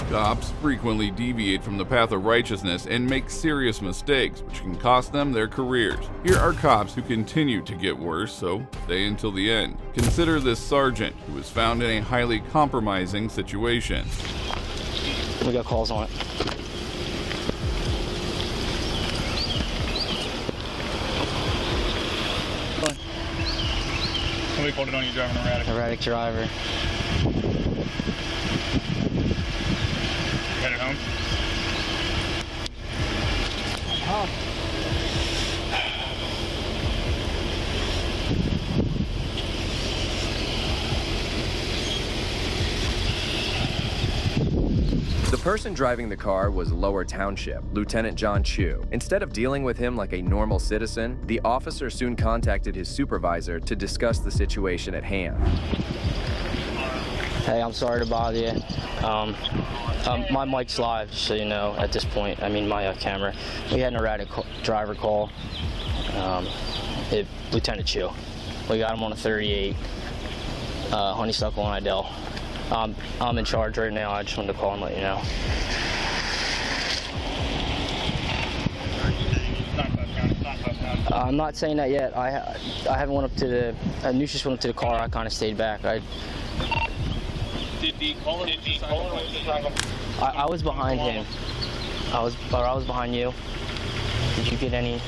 Cops frequently deviate from the path of righteousness and make serious mistakes, which can cost them their careers. Here are cops who continue to get worse, so stay until the end. Consider this sergeant, who was found in a highly compromising situation. We got calls on it. Somebody called it on you driving erratic. Erratic driver. Headed home? The person driving the car was Lower Township, Lieutenant John Chu. Instead of dealing with him like a normal citizen, the officer soon contacted his supervisor to discuss the situation at hand. Hey, I'm sorry to bother you. My mic's live, just so you know, at this point. I mean, my camera. We had an erratic driver call. Lieutenant Chu. We got him on a 38, Honeysuckle and Idell. I'm in charge right now. I just wanted to call and let you know. I'm not saying that yet. I haven't went up to the. Nucius went up to the car. I kind of stayed back. Did the caller I was behind him. I was behind you. Did you get any?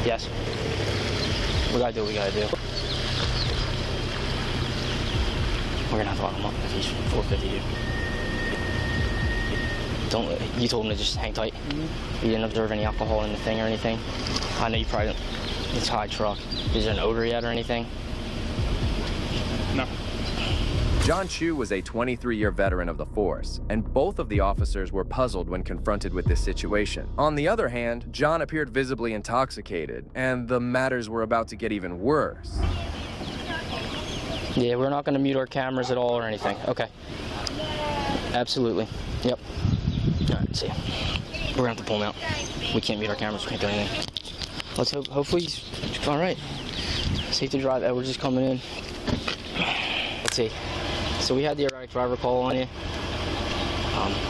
Yes. We gotta do what we gotta do. We're gonna have to lock him up if he's 450. You told him to just hang tight? You didn't observe any alcohol in the thing or anything? I know you probably don't. It's a high truck. Is there an odor yet or anything? No. John Chu was a 23-year veteran of the force, and both of the officers were puzzled when confronted with this situation. On the other hand, John appeared visibly intoxicated, and the matters were about to get even worse. Yeah, we're not going to mute our cameras at all or anything. Okay. Absolutely. Yep. All right, see. We're going to have to pull him out. We can't mute our cameras. We can't do anything. Let's hope. Hopefully he's all right. Safe to drive. Edward's just coming in. Let's see. So we had the erratic driver call on you.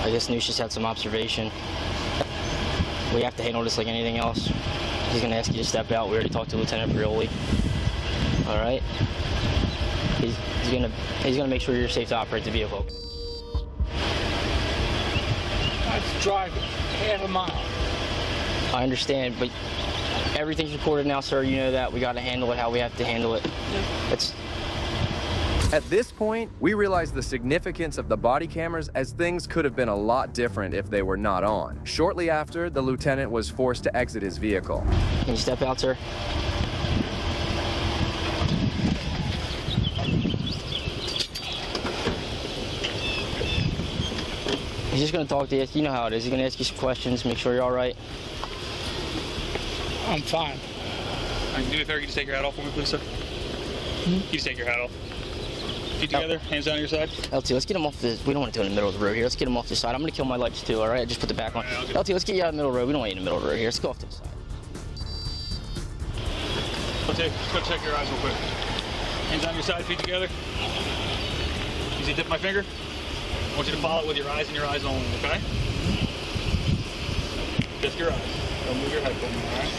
I guess Nucius had some observation. We have to handle this like anything else. He's going to ask you to step out. We already talked to Lieutenant Prioli. All right? He's gonna make sure you're safe to operate the vehicle. Let's drive half a mile. I understand, but everything's recorded now, sir. You know that. We got to handle it how we have to handle it. At this point, we realized the significance of the body cameras, as things could have been a lot different if they were not on. Shortly after, the lieutenant was forced to exit his vehicle. Can you step out, sir? He's just going to talk to you. You know how it is. He's going to ask you some questions, make sure you're all right. I'm fine. Can you do me a favor? Can you just take your hat off for me, please, sir? Can you just take your hat off? Feet together, hands down your side. LT, let's get him off the. We don't want to do it in the middle of the road here. Let's get him off the side. I'm going to kill my lights too, all right? Just put the back on. Right, LT, let's get you out of the middle of the road. We don't want you in the middle of the road here. Let's go off to the side. Okay, just go check your eyes real quick. Hands on your side, feet together. You see the tip of my finger? I want you to follow it with your eyes and your eyes only, okay? Just your eyes. Don't move your head for me, all right?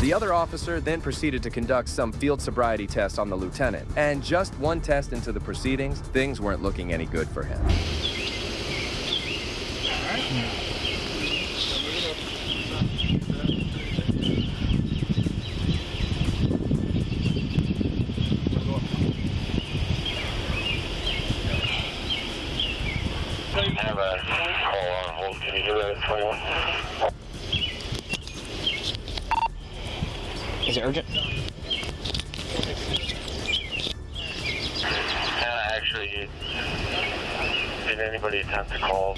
The other officer then proceeded to conduct some field sobriety tests on the lieutenant, and just one test into the proceedings, things weren't looking any good for him. All right. I have a call on hold. Can you do that at 21? Is it urgent? Actually, did anybody attempt to call?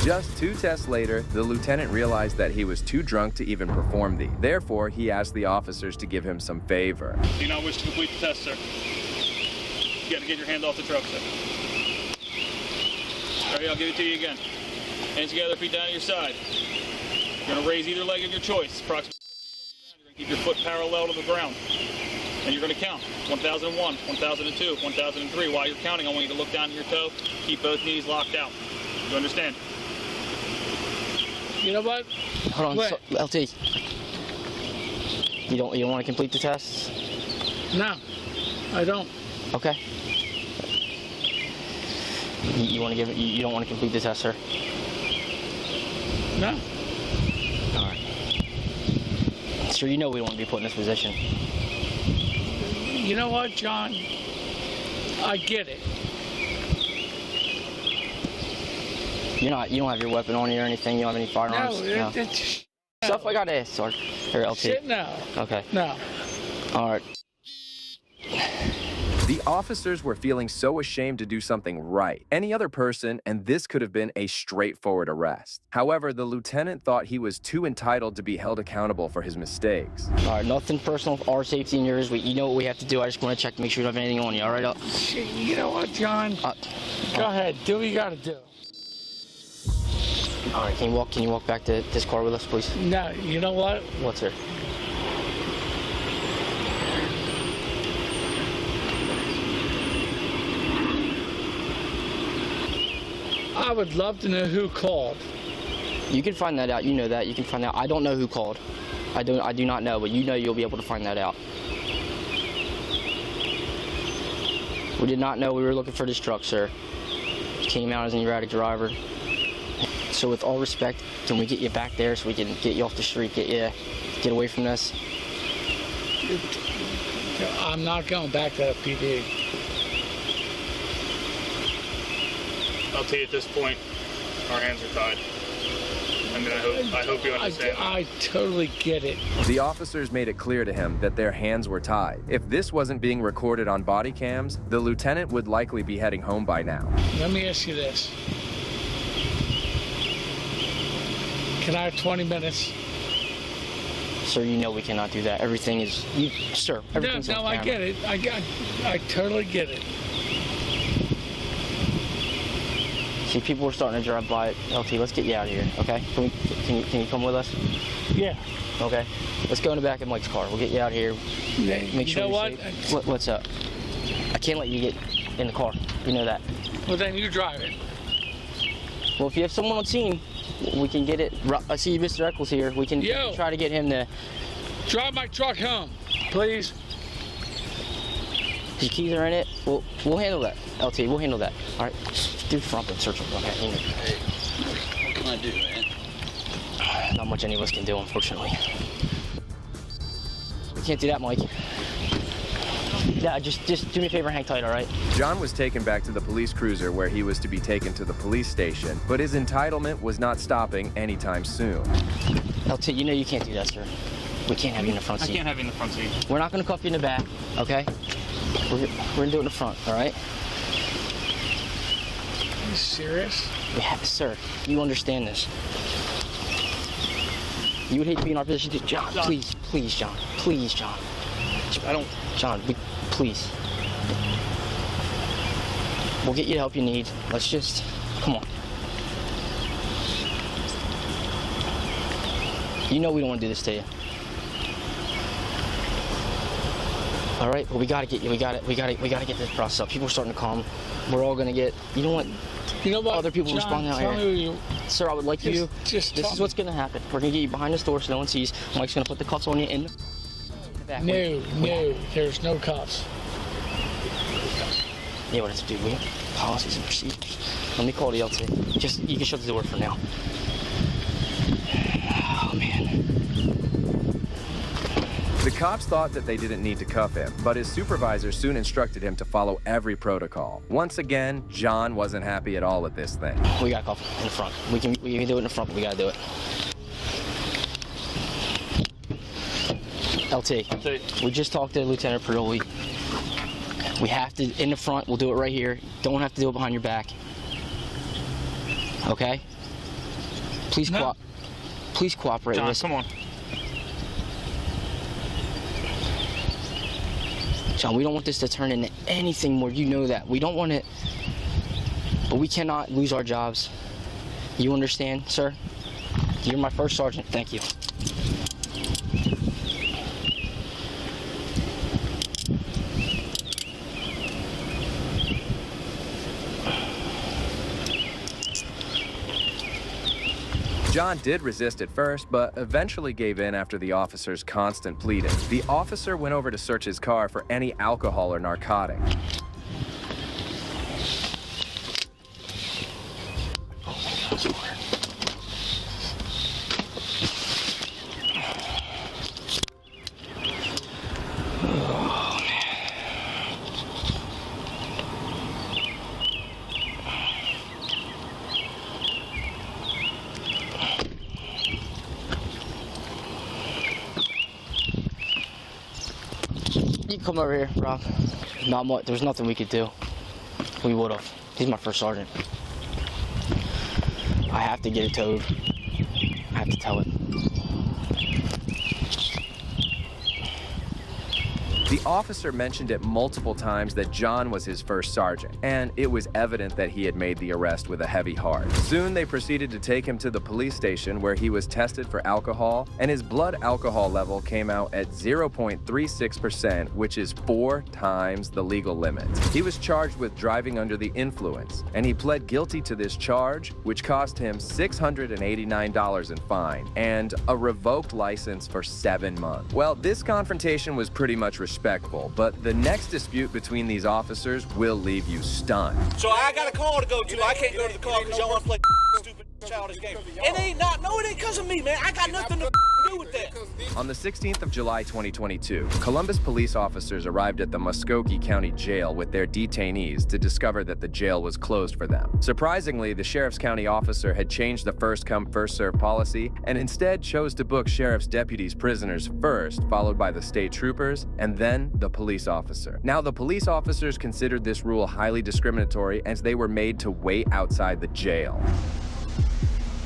Just 2 tests later, the lieutenant realized that he was too drunk to even perform these. Therefore, he asked the officers to give him some favor. Do you not wish to complete the test, sir? You got to get your hand off the truck, sir. Ready? I'll give it to you again. Hands together, feet down at your side. You're going to raise either leg of your choice. Approximately. You're going to keep your foot parallel to the ground. And you're going to count 1001, 1002, 1003. While you're counting, I want you to look down at your toe. Keep both knees locked out. You understand? You know what? Hold on, Wait. so, LT. You don't want to complete the test? No, I don't. Okay. You want to give it? You don't want to complete the test, sir? No. All right. Sir, you know we don't want to be put in this position. You know what, John? I get it. You don't have your weapon on you or anything. You don't have any firearms. No, it's Stuff I gotta ask, sir. Or LT. shit. No. Okay. No. All right. The officers were feeling so ashamed to do something right. Any other person, and this could have been a straightforward arrest. However, the lieutenant thought he was too entitled to be held accountable for his mistakes. All right. Nothing personal. Our safety and yours. You know what we have to do. I just want to check to make sure you don't have anything on you. All right. Shit, you know what, John? Go ahead. Do what you gotta do. All right. Can you walk back to this car with us, please? No, you know what? What's her? I would love to know who called. You can find that out. You know that. You can find out. I don't know who called. I do not know, but you know you'll be able to find that out. We did not know we were looking for this truck, sir. You came out as an erratic driver. So with all respect, can we get you back there so we can get you off the street, get away from this? I'm not going back to that PD. I'll tell you at this point, our hands are tied. I mean, I hope you understand. I totally get it. The officers made it clear to him that their hands were tied. If this wasn't being recorded on body cams, the lieutenant would likely be heading home by now. Let me ask you this. Can I have 20 minutes? Sir, you know we cannot do that. Everything is, sir, everything's No, on I camera. get it. I totally get it. See, people are starting to drive by. LT, let's get you out of here, okay? Can you come with us? Yeah. Okay. Let's go in the back of Mike's car. We'll get you out of here. Make sure you know you're what? safe. What's up? I can't let you get in the car. You know that. Well, then you drive it. Well, if you have someone on scene, we can get it. I see Mr. Eccles here. We can try to get him to. Drive my truck home, please. His keys are in it. We'll handle that. LT, we'll handle that. All right. Do the front and search him. Okay. What can I do, man? Not much any of us can do, unfortunately. We can't do that, Mike. Yeah, just do me a favor, hang tight, all right? John was taken back to the police cruiser where he was to be taken to the police station, but his entitlement was not stopping anytime soon. LT, you know you can't do that, sir. We can't have you in the front I seat. can't have you in the front seat. We're not gonna cuff you in the back, okay? We're gonna do it in the front, all right? Are you serious? Yeah, sir, you understand this. You would hate to be in our position too. John, please, John. Please, John. John, please. We'll get you the help you need. Let's just, come on. You know we don't want to do this to you. All right, well, we gotta get you. We gotta get this process up. People are starting to come. We're all gonna get. You know what? You know what? Other people John, responding out tell here. me who you. Sir, I would like you. Just This tell is me. what's gonna happen. We're gonna get you behind this door so no one sees. Mike's gonna put the cuffs on you in the back. No, there's no cuffs. Yeah, what I have to do? We have policies and procedures. Let me call the LT. Just, you can shut the door for now. Oh, man. The cops thought that they didn't need to cuff him, but his supervisor soon instructed him to follow every protocol. Once again, John wasn't happy at all at this thing. We got cuff in the front. We can do it in the front, but we gotta do it. LT, we just talked to Lieutenant Perdoli. We have to, in the front, we'll do it right here. Don't have to do it behind your back. Okay? Please, No. please cooperate John, with us. come on. John, we don't want this to turn into anything more. You know that. We don't want it, but we cannot lose our jobs. You understand, sir? You're my first sergeant. Thank you. John did resist at first, but eventually gave in after the officer's constant pleading. The officer went over to search his car for any alcohol or narcotic. You can come over here, Rob. Not much. There's nothing we could do. We would have. He's my first sergeant. I have to get it towed. I have to tell it. The officer mentioned it multiple times that John was his first sergeant, and it was evident that he had made the arrest with a heavy heart. Soon they proceeded to take him to the police station where he was tested for alcohol, and his blood alcohol level came out at 0.36%, which is 4 times the legal limit. He was charged with driving under the influence, and he pled guilty to this charge, which cost him $689 in fine and a revoked license for 7 months. Well, this confrontation was pretty much respectful, but the next dispute between these officers will leave you stunned. So I got a call to go to. I can't go to the car because y'all want to play stupid childish game. It ain't because of me, man. I got nothing to do with that. On the 16th of July 2022, Columbus police officers arrived at the Muskogee County Jail with their detainees to discover that the jail was closed for them. Surprisingly, the Sheriff's County officer had changed the first-come, first-served policy and instead chose to book sheriff's deputies' prisoners first, followed by the state troopers, and then the police officer. Now, the police officers considered this rule highly discriminatory as they were made to wait outside the jail.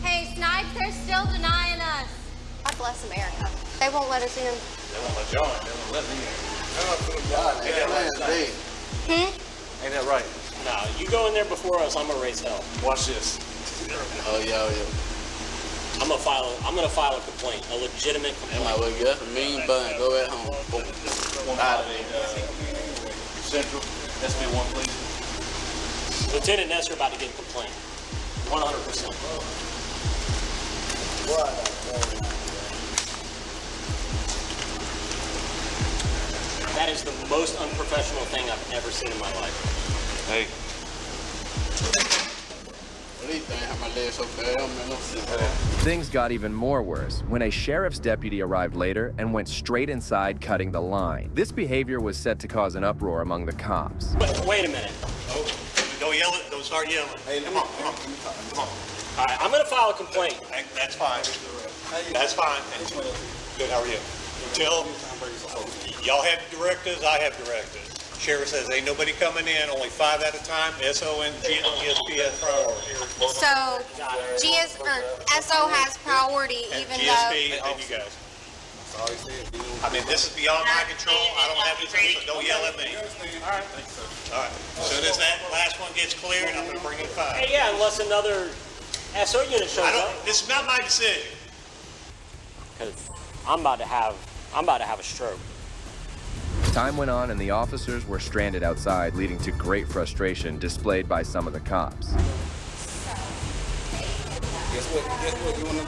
Hey, Snipes, they're still denying us. God bless America. They won't let us in. They won't let y'all in. They won't let me in. Hmm? Ain't that right? Nah, you go in there before us, I'm gonna raise hell. Watch this. Oh yeah. I'm gonna file a complaint, a legitimate That complaint. might look good. Mean bun, go at home. Boom. Out of Central. SB1, please. Lieutenant Nestor about to get a complaint. 100%. That is the most unprofessional thing I've ever seen in my life. Hey. What do you think? How my legs so bad? Things got even more worse when a sheriff's deputy arrived later and went straight inside, cutting the line. This behavior was set to cause an uproar among the cops. Wait a minute. Oh, don't yell it. Don't start yelling. Hey, come on. All right, I'm gonna file a complaint. That's fine. That's fine. Good, how are you? Tell y'all have directives, I have directives. Sheriff says ain't nobody coming in, only 5 at a time, SO and GSP priority. So, SO has priority, even GSP and then you guys. I mean, this is beyond my control. I don't have anything, so don't yell at me. All right. As soon as that last one gets cleared, I'm gonna bring in 5. Hey, yeah, unless another SO unit shows up. This is not my decision. Because I'm about to have a stroke. Time went on and the officers were stranded outside, leading to great frustration displayed by some of the cops. Guess what? You want to?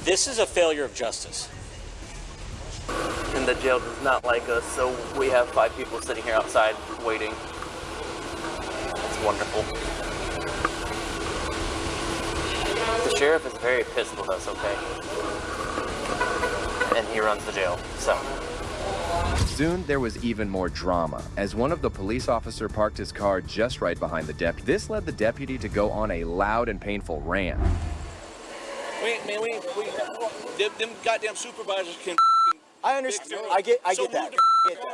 This is a failure of justice. And the jail does not like us, so we have 5 people sitting here outside waiting. It's wonderful. The sheriff is very pissed with us, okay? And he runs the jail, so. Soon, there was even more drama, as one of the police officers parked his car just right behind the deputy. This led the deputy to go on a loud and painful rant. Them goddamn supervisors can. I understand. I get that.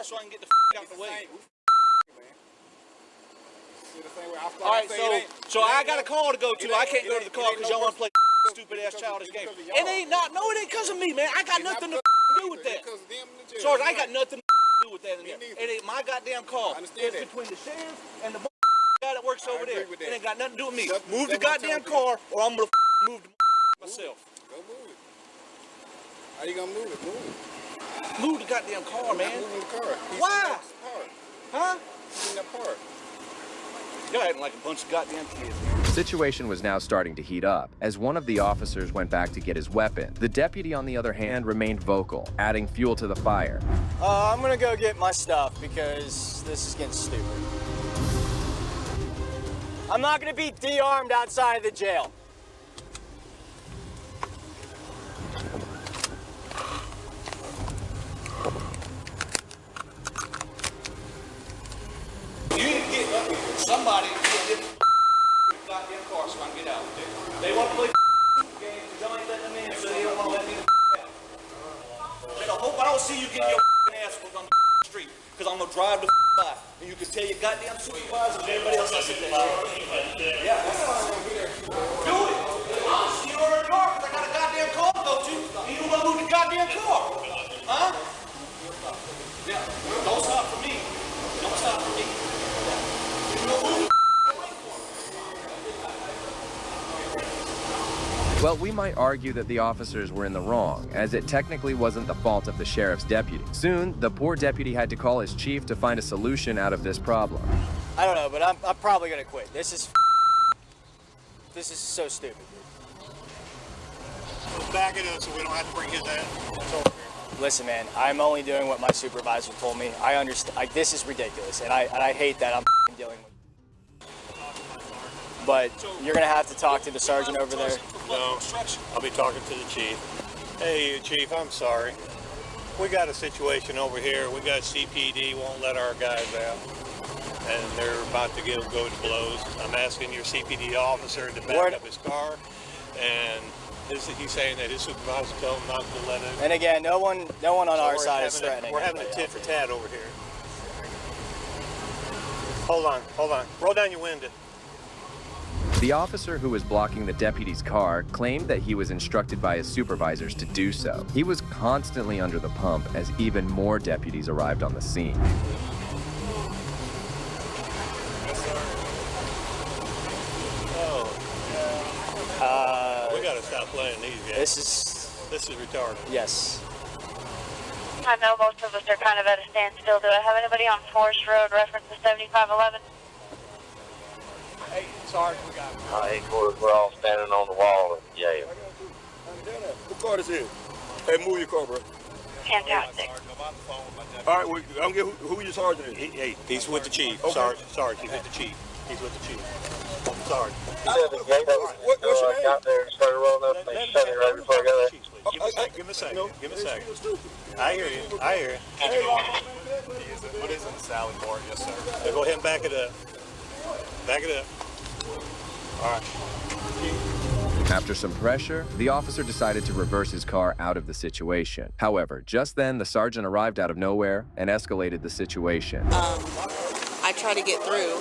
So I can get the out the way. All right, so I got a call to go to. I can't go to the car because y'all want to play stupid ass childish game. It ain't because of me, man. I got nothing to do with that. Sarge, I ain't got nothing to do with that in there. It ain't my goddamn car. It's between the sheriff and the guy that works over there. It ain't got nothing to do with me. Move the goddamn car, or I'm gonna move the myself. Go move it. How you gonna move it? Move it. Move the goddamn car, man. Moving the car. Why? Huh? He's in that part. Y'all acting like a bunch of goddamn kids. The situation was now starting to heat up. As one of the officers went back to get his weapon, the deputy, on the other hand, remained vocal, adding fuel to the fire. I'm gonna go get my stuff because this is getting stupid. I'm not gonna be de-armed outside of the jail. You need to get up here. Somebody get this goddamn car so I can get out. They want to play games, y'all ain't letting them in, so they don't want to let me out. I hope I don't see you get your ass whooped on the street, because I'm gonna drive the by, and you can tell your goddamn supervisor and everybody else that's in there. Yeah, that's fine. Do it. I'll see you over the car, because I got a goddamn car to go to, and you don't want to move the goddamn car. Huh? Yeah, don't stop for me. Don't stop for me. Well, we might argue that the officers were in the wrong, as it technically wasn't the fault of the sheriff's deputy. Soon, the poor deputy had to call his chief to find a solution out of this problem. I don't know, but I'm probably gonna quit. This is so stupid. Back it up so we don't have to bring his ass. Listen, man, I'm only doing what my supervisor told me. I understand. This is ridiculous, and I hate that I'm dealing with. But you're gonna have to talk to the sergeant over there. No, I'll be talking to the chief. Hey, chief, I'm sorry. We got a situation over here. We got CPD won't let our guys out, and they're about to go to blows. I'm asking your CPD officer to back up his car, and he's saying that his supervisor told him not to let it. And again, no one on our side is threatening. We're having a tit for tat over here. Hold on. Roll down your window. The officer who was blocking the deputy's car claimed that he was instructed by his supervisors to do so. He was constantly under the pump as even more deputies arrived on the scene. We gotta stop playing these games. This is retarded. Yes. I know most of us are kind of at a standstill. Do I have anybody on Forest Road reference to 7511? Hey, Sarge, we got it. We're all standing on the wall of the jail. What car is it? Hey, move your car, bro. Fantastic. All right, well, I'm get who your sergeant is. Hey, he's with the chief. Okay. Sarge, he's with the chief. He's with the chief. Sarge. What's your name? Got there and started rolling up. They shut it right before I got there. Give him a second. Give him a second. I hear you. What is it, Sally Port? Yes, sir. Now go ahead and back it up. Back it up. All right. After some pressure, the officer decided to reverse his car out of the situation. However, just then, the sergeant arrived out of nowhere and escalated the situation. I try to get through,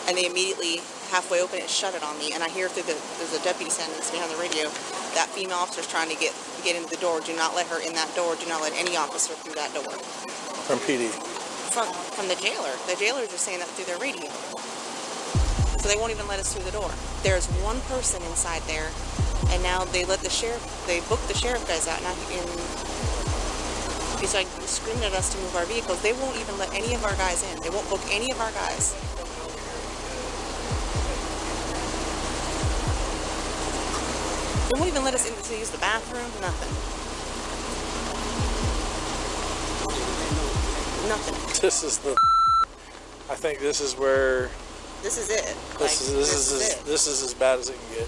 and they immediately, halfway open it, shut it on me. And I hear through there's a deputy standing next to me on the radio, that female officer's trying to get into the door. Do not let her in that door. Do not let any officer through that door. From PD. From the jailer. The jailers are saying that through their radio. So they won't even let us through the door. There's one person inside there, and now they booked the sheriff guys out. Now he's like screaming at us to move our vehicles. They won't even let any of our guys in. They won't book any of our guys. They won't even let us in to use the bathroom, nothing. Nothing. This is I think this is where. This is it. This is as bad as it can get.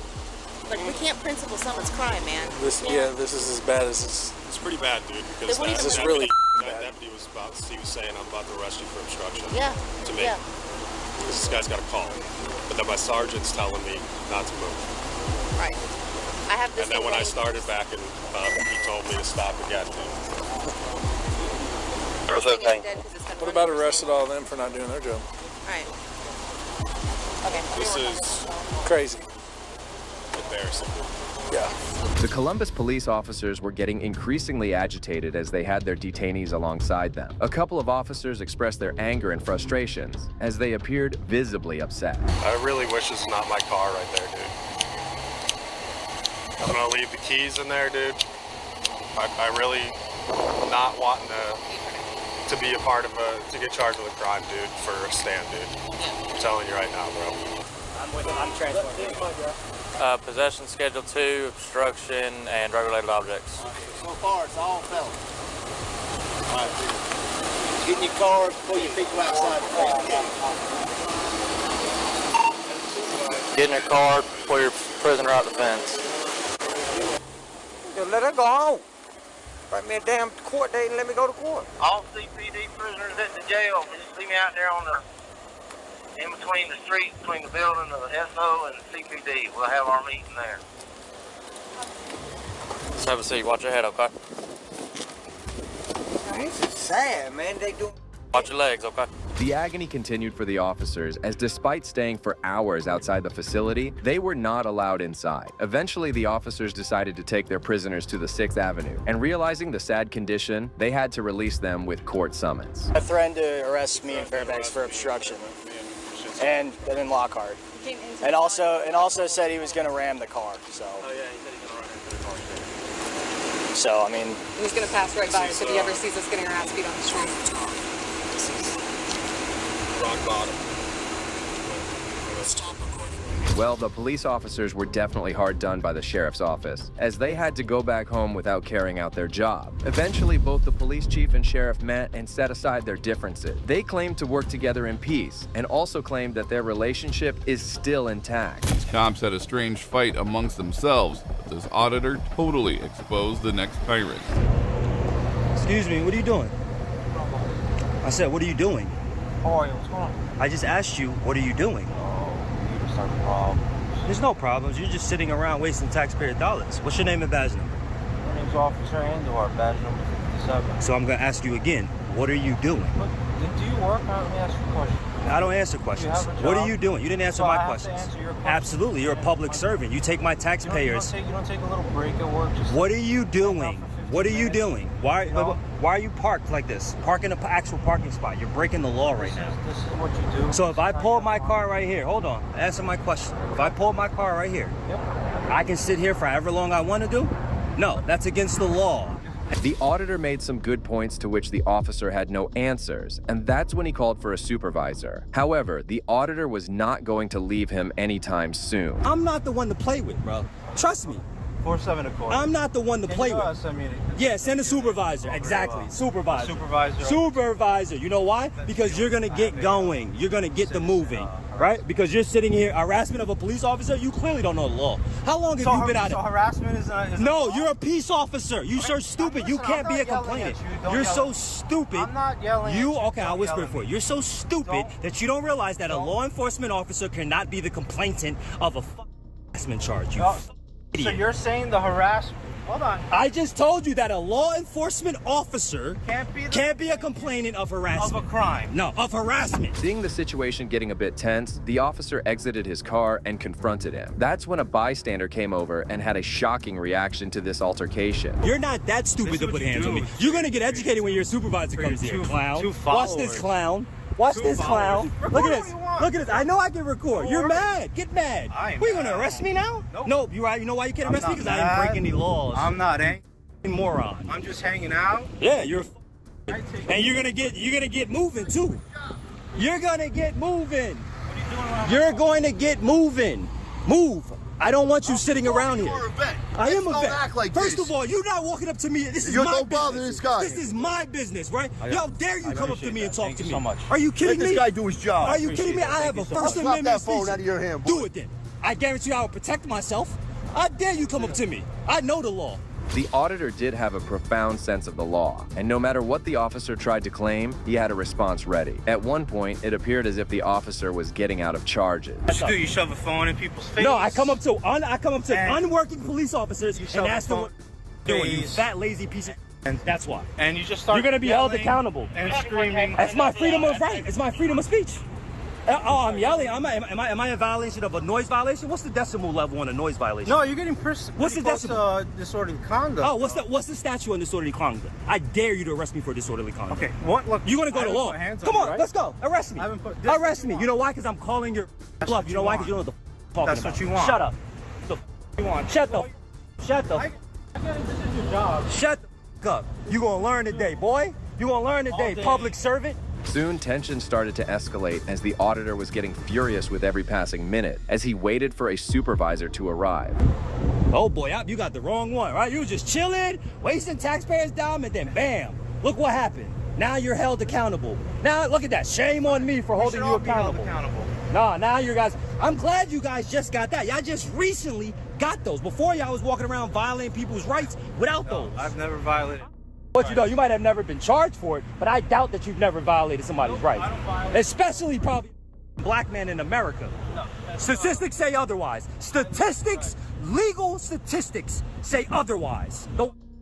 Like, we can't principle someone's crime, man. This is as bad as it's. It's pretty bad, dude. Because this is really that deputy was saying, "I'm about to arrest you for obstruction." Yeah. To me. Yeah. Because this guy's got a call, but then my sergeant's telling me not to move. Right. I have this. And then when I started backing up, he told me to stop again. What about arrested all of them for not doing their job? Right. Okay. This is crazy. Embarrassing. Yeah. The Columbus police officers were getting increasingly agitated as they had their detainees alongside them. A couple of officers expressed their anger and frustrations as they appeared visibly upset. I really wish this is not my car right there, dude. I'm gonna leave the keys in there, dude. I really not wanting to be a part of to get charged with a crime, dude, for a stand, dude. I'm telling you right now, bro. I'm transporting. Possession Schedule 2, obstruction, and drug-related objects. So far, it's all felons. All right, get in your car, pull your people outside. Get in your car, pull your prisoner out the fence. Just let her go home. Write me a damn court date and let me go to court. All CPD prisoners at the jail, just leave me out there on in between the street, between the building of the SO and the CPD. We'll have our meeting there. Just have a seat. Watch your head, okay? This is sad, man. They do. Watch your legs, okay? The agony continued for the officers as despite staying for hours outside the facility, they were not allowed inside. Eventually, the officers decided to take their prisoners to the 6th Avenue, and realizing the sad condition, they had to release them with court summons. I threatened to arrest me and Fairbanks for obstruction and in Lockhart. And also said he was going to ram the car, so. Oh yeah, he said he's gonna run into the car. So, I mean. He's going to pass right by us if he ever sees us getting our ass beat on the street. Rock bottom. Well, the police officers were definitely hard done by the sheriff's office, as they had to go back home without carrying out their job. Eventually, both the police chief and sheriff met and set aside their differences. They claimed to work together in peace, and also claimed that their relationship is still intact. These cops had a strange fight amongst themselves, but this auditor totally exposed the next tyrant. Excuse me, what are you doing? I said, what are you doing? How are you? What's going on? I just asked you, what are you doing? You just start a problem. There's no problems. You're just sitting around wasting taxpayer dollars. What's your name and badge number? My name's Officer Andor, badge number 57. So I'm going to ask you again, what are you doing? What, do you work? Let me ask you a question. I don't answer questions. What are you doing? You didn't answer my questions. Answer your question. Absolutely. You're a public servant. You take my taxpayers. You don't take a little break at work? What are you doing? What are you doing? Why are you parked like this? Park in an actual parking spot. You're breaking the law right now. This is what you do. So if I pull my car right here, hold on, answer my question. If I pull my car right here, I can sit here for however long I want to do? No, that's against the law. The auditor made some good points to which the officer had no answers, and that's when he called for a supervisor. However, the auditor was not going to leave him anytime soon. I'm not the one to play with, bro. Trust me. 47 accord. I'm not the one to play with. Yeah, send a supervisor. Exactly. Supervisor. Supervisor. You know why? Because you're going to get going. You're going to get the moving. Right? Because you're sitting here, harassment of a police officer, you clearly don't know the law. How long have you been out of... So harassment is No, you're a peace officer. You sir stupid. You can't be a complainant. You're so stupid. I'm not yelling Okay, I'll whisper it for you. You're so stupid that you don't realize that a law enforcement officer cannot be the complainant of a harassment charge. You So you're saying the harassment... Hold on. I just told you that a law enforcement officer can't be a complainant of harassment. Of a crime. No, of harassment. Seeing the situation getting a bit tense, the officer exited his car and confronted him. That's when a bystander came over and had a shocking reaction to this altercation. You're not that stupid to put hands on me. You're going to get educated when your supervisor comes here, clown. Watch this clown. Watch this clown. Look at this. Look at this. I know I can record. You're mad. Get mad. What, you going to arrest me now? Nope. You know why you can't arrest me? Because I didn't break any laws. I'm not angry. Moron. I'm just hanging out. Yeah, you're and you're gonna get moving too. You're gonna get moving. You're going to get moving. Move. I don't want you sitting around here. I am a vet. First of all, you're not walking up to me. This is my business. Don't bother this guy. This is my business, right? How dare you come up to me and talk to me? Are you kidding me? Let this guy do his job. Are you kidding me? I have a First Amendment speech. Phone out of your hand, boy. Do it then. I guarantee you I will protect myself. I dare you come up to me. I know the law. The auditor did have a profound sense of the law, and no matter what the officer tried to claim, he had a response ready. At one point, it appeared as if the officer was getting out of charges. What you do? You shove a phone in people's face? No, I come up to unworking police officers and ask them what you're doing, you fat, lazy piece of... And that's why. And you just start... You're going to be held accountable. And screaming. That's my freedom of right. It's my freedom of speech. Oh, I'm yelling. Am I in violation of a noise violation? What's the decimal level on a noise violation? No, you're getting what's the decimal? Disorderly conduct. Oh, what's the statute on disorderly conduct? I dare you to arrest me for disorderly conduct. Okay, what? Look, you're gonna go to law. Come on, right? let's go. Arrest me. Arrest me. You know why? Because I'm calling your bluff. You know why? Because you don't know what the talking That's about. what you want. Shut up. You want? Shut the. Shut the. This is your job. Shut the up. You gonna learn today, boy. You gonna learn today, public servant. Soon, tension started to escalate as the auditor was getting furious with every passing minute as he waited for a supervisor to arrive. Oh boy, you got the wrong one, right? You were just chilling, wasting taxpayers' time, and then bam, look what happened. Now you're held accountable. Now look at that. Shame on me for holding you accountable. Nah, now you guys, I'm glad you guys just got that. Y'all just recently got those. Before y'all was walking around violating people's rights without those. I've never violated. But you know, you might have never been charged for it, but I doubt that you've never violated somebody's rights. Especially probably black men in America. Statistics say otherwise. Statistics, legal statistics say otherwise.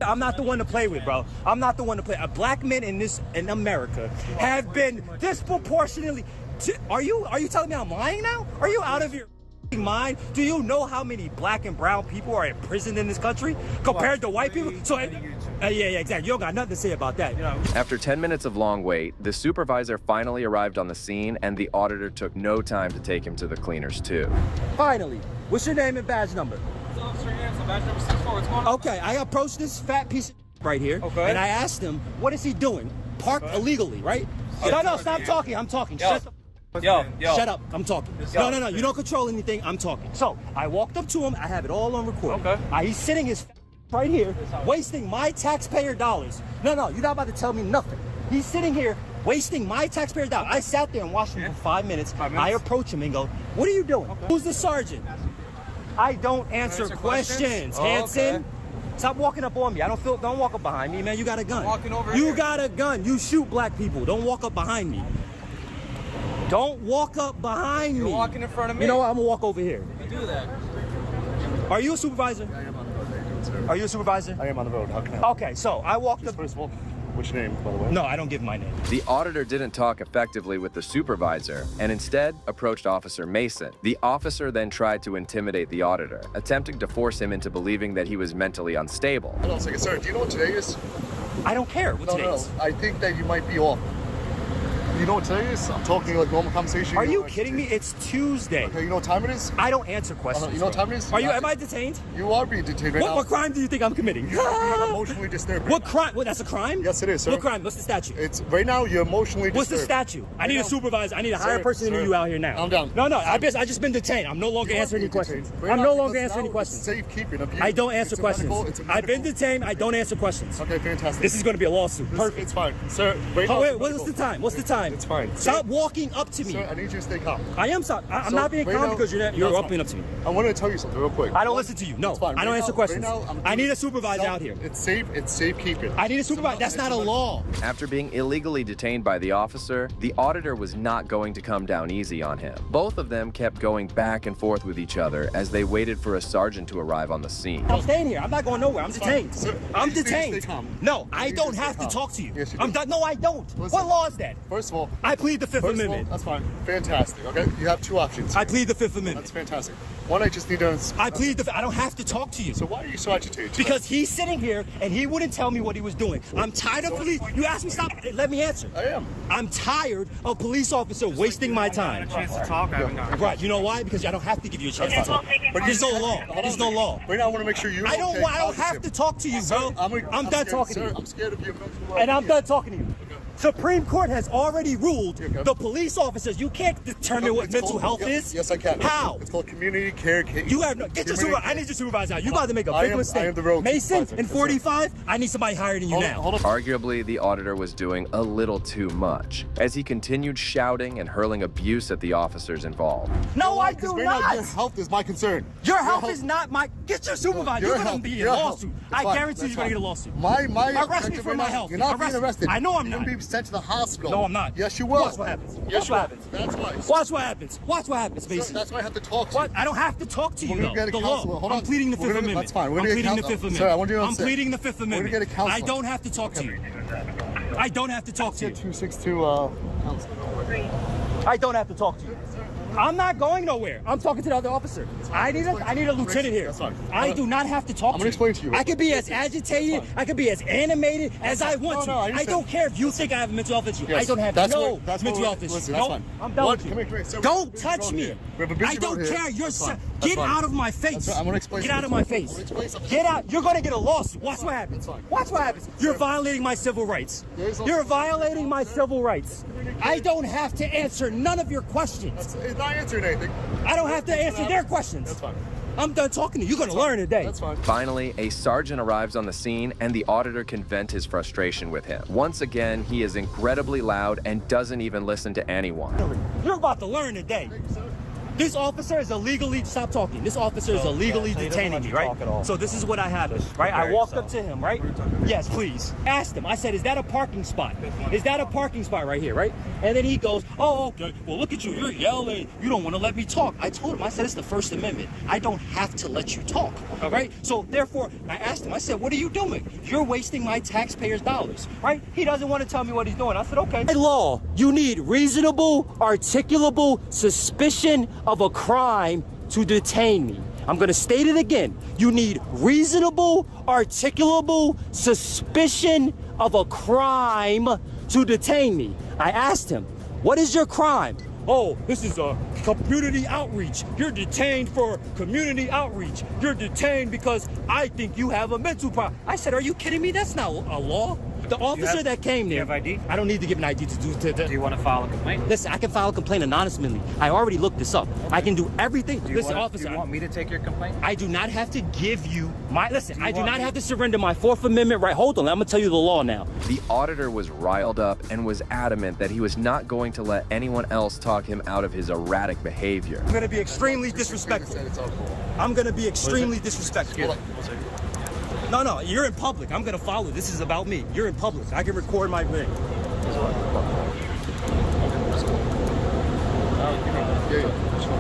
I'm not the one to play with, bro. I'm not the one to play. Black men in America have been disproportionately. Are you telling me I'm lying now? Are you out of your mind? Do you know how many black and brown people are in prison in this country compared to white people? So, yeah, exactly. You don't got nothing to say about that. After 10 minutes of long wait, the supervisor finally arrived on the scene, and the auditor took no time to take him to the cleaners too. Finally, what's your name and badge number? Officer Hanson, badge number 64. What's going on? Okay, I approached this fat piece of right here, and I asked him, what is he doing? Parked illegally, right? No, stop talking. I'm talking. Shut the Shut up. I'm talking. No. You don't control anything. I'm talking. So I walked up to him. I have it all on record. Okay. He's sitting his right here, wasting my taxpayer dollars. No, you're not about to tell me nothing. He's sitting here wasting my taxpayer dollars. I sat there and watched him for 5 minutes. I approach him and go, "What are you doing? Who's the sergeant?" I don't answer questions, Hanson. Okay. Stop walking up on me. Don't walk up behind me, man. You got a gun. You got a gun. You shoot black people. Don't walk up behind me. Don't walk up behind me. You're walking in front of me. You know what? I'm gonna walk over here. You do that. Are you a supervisor? I am on the road, sir. Are you a supervisor? I am on the road. How can I help? Okay, so I walked up. First of all, which name, by the way? No, I don't give my name. The auditor didn't talk effectively with the supervisor and instead approached Officer Mason. The officer then tried to intimidate the auditor, attempting to force him into believing that he was mentally unstable. Hold on a second, sir. Do you know what today is? I don't care what today is. I think that you might be off. You know what today is? I'm talking like normal conversation. Are you kidding me? It's Tuesday. Okay, you know what time it is? I don't answer questions. You know what time it is? Am I detained? You are being detained right now. What crime do you think I'm committing? You're being emotionally disturbed. What crime? Well, that's a crime? Yes, it is, sir. What crime? What's the statute? It's right now you're emotionally disturbed. What's the statute? I need a supervisor. I need a higher person than you out here now. I'm down. No, I just been detained. I'm no longer answering any questions. I'm no longer answering any questions. Safekeeping. I don't answer questions. I've been detained. I don't answer questions. Okay, fantastic. This is going to be a lawsuit. Perfect. It's fine, sir. Wait, what's the time? What's the time? It's fine. Stop walking up to me. Sir, I need you to stay calm. I am sorry. I'm not being calm because you're walking up to me. I want to tell you something real quick. I don't listen to you. No, I don't answer questions. I need a supervisor out here. It's safe. It's safekeeping. I need a supervisor. That's not a law. After being illegally detained by the officer, the auditor was not going to come down easy on him. Both of them kept going back and forth with each other as they waited for a sergeant to arrive on the scene. I'm staying here. I'm not going nowhere. I'm detained. I'm detained. No, I don't have to talk to you. Yes, you do. No, I don't. What law is that? First of all, I plead the Fifth Amendment. That's fine. Fantastic. Okay, you have two options. I plead the Fifth Amendment. That's fantastic. One, I just need to. I plead the. I don't have to talk to you. So why are you so agitated? Because he's sitting here and he wouldn't tell me what he was doing. I'm tired of police. You asked me stop. Let me answer. I am. I'm tired of police officer wasting my time. Chance to talk. Right. You know why? Because I don't have to give you a chance to talk. But there's no law. There's no law. Right now, I want to make sure you. I don't have to talk to you, bro. I'm done talking to you. I'm scared of you. And I'm done talking to you. Supreme Court has already ruled the police officers, you can't determine what mental health is. Yes, I can. How? It's called community care case. You have no, get your supervisor. I need your supervisor out. You about to make a big mistake. I am the road Mason, in 45, I need somebody higher than you now. Arguably, the auditor was doing a little too much as he continued shouting and hurling abuse at the officers involved. No, I do not. Your health is my concern. Your health is not my. Get your supervisor. You're going to be in a lawsuit. I guarantee you're going to get a lawsuit. Arrest me for my health. You're not being arrested. I know I'm not. You're going to be sent to the hospital. No, I'm not. Yes, you will. Watch what happens. Yes, Watch what happens. That's why. Watch what happens. Watch what happens, Mason. That's why I have to talk to you. What? I don't have to talk to you, We're though. The law. I'm pleading the Fifth Amendment. That's fine. I'm pleading the Fifth Amendment. Sir, I want you to I'm pleading the Fifth Amendment. We're going to get a counselor. I don't have to talk to you. I don't have to talk to you. 262, I don't have to talk to you. I'm not going nowhere. I'm talking to the other officer. I need a lieutenant here. That's fine. I do not have to talk to you. I'm gonna explain to you. I could be as agitated, I could be as animated as I want to. I don't care if you think I have a mental health issue. Yes, I don't have no mental health issue. Listen, that's fine. I'm done with you. Come here. Don't touch me. I don't care. Get out of my face. I'm gonna explain. Get out of my face. Get out. You're gonna get a lawsuit. Watch what happens. Watch what happens. You're violating my civil rights. You're violating my civil rites. I don't have to answer none of your questions. It's not answering anything. I don't have to answer their questions. That's fine. I'm done talking to you. You're gonna learn today. That's fine. Finally, a sergeant arrives on the scene and the auditor can vent his frustration with him. Once again, he is incredibly loud and doesn't even listen to anyone. You're about to learn today. This officer is illegally, stop talking. This officer is illegally detaining me, right? So this is what I have, right? I walked up to him, right? Yes, please. Asked him, I said, is that a parking spot? Is that a parking spot right here, right? And then he goes, oh, okay. Well, look at you. You're yelling. You don't want to let me talk. I told him, I said, it's the First Amendment. I don't have to let you talk, all right? So therefore, I asked him, I said, what are you doing? You're wasting my taxpayers' dollars, right? He doesn't want to tell me what he's doing. I said, okay. By law, you need reasonable, articulable suspicion of a crime to detain me. I'm going to state it again. You need reasonable, articulable suspicion of a crime to detain me. I asked him, what is your crime? Oh, this is a community outreach. You're detained for community outreach. You're detained because I think you have a mental problem. I said, are you kidding me? That's not a law. The officer that came there. Do you have ID? I don't need to give an ID to do. Do you want to file a complaint? Listen, I can file a complaint anonymously. I already looked this up. I can do everything. Listen, officer. Do you want me to take your complaint? I do not have to give you my. Listen, I do not have to surrender my Fourth Amendment right. Hold on, I'm gonna tell you the law now. The auditor was riled up and was adamant that he was not going to let anyone else talk him out of his erratic behavior. I'm gonna be extremely disrespectful. I'm gonna be extremely disrespectful. No, you're in public. I'm gonna follow. This is about me. You're in public. I can record my thing.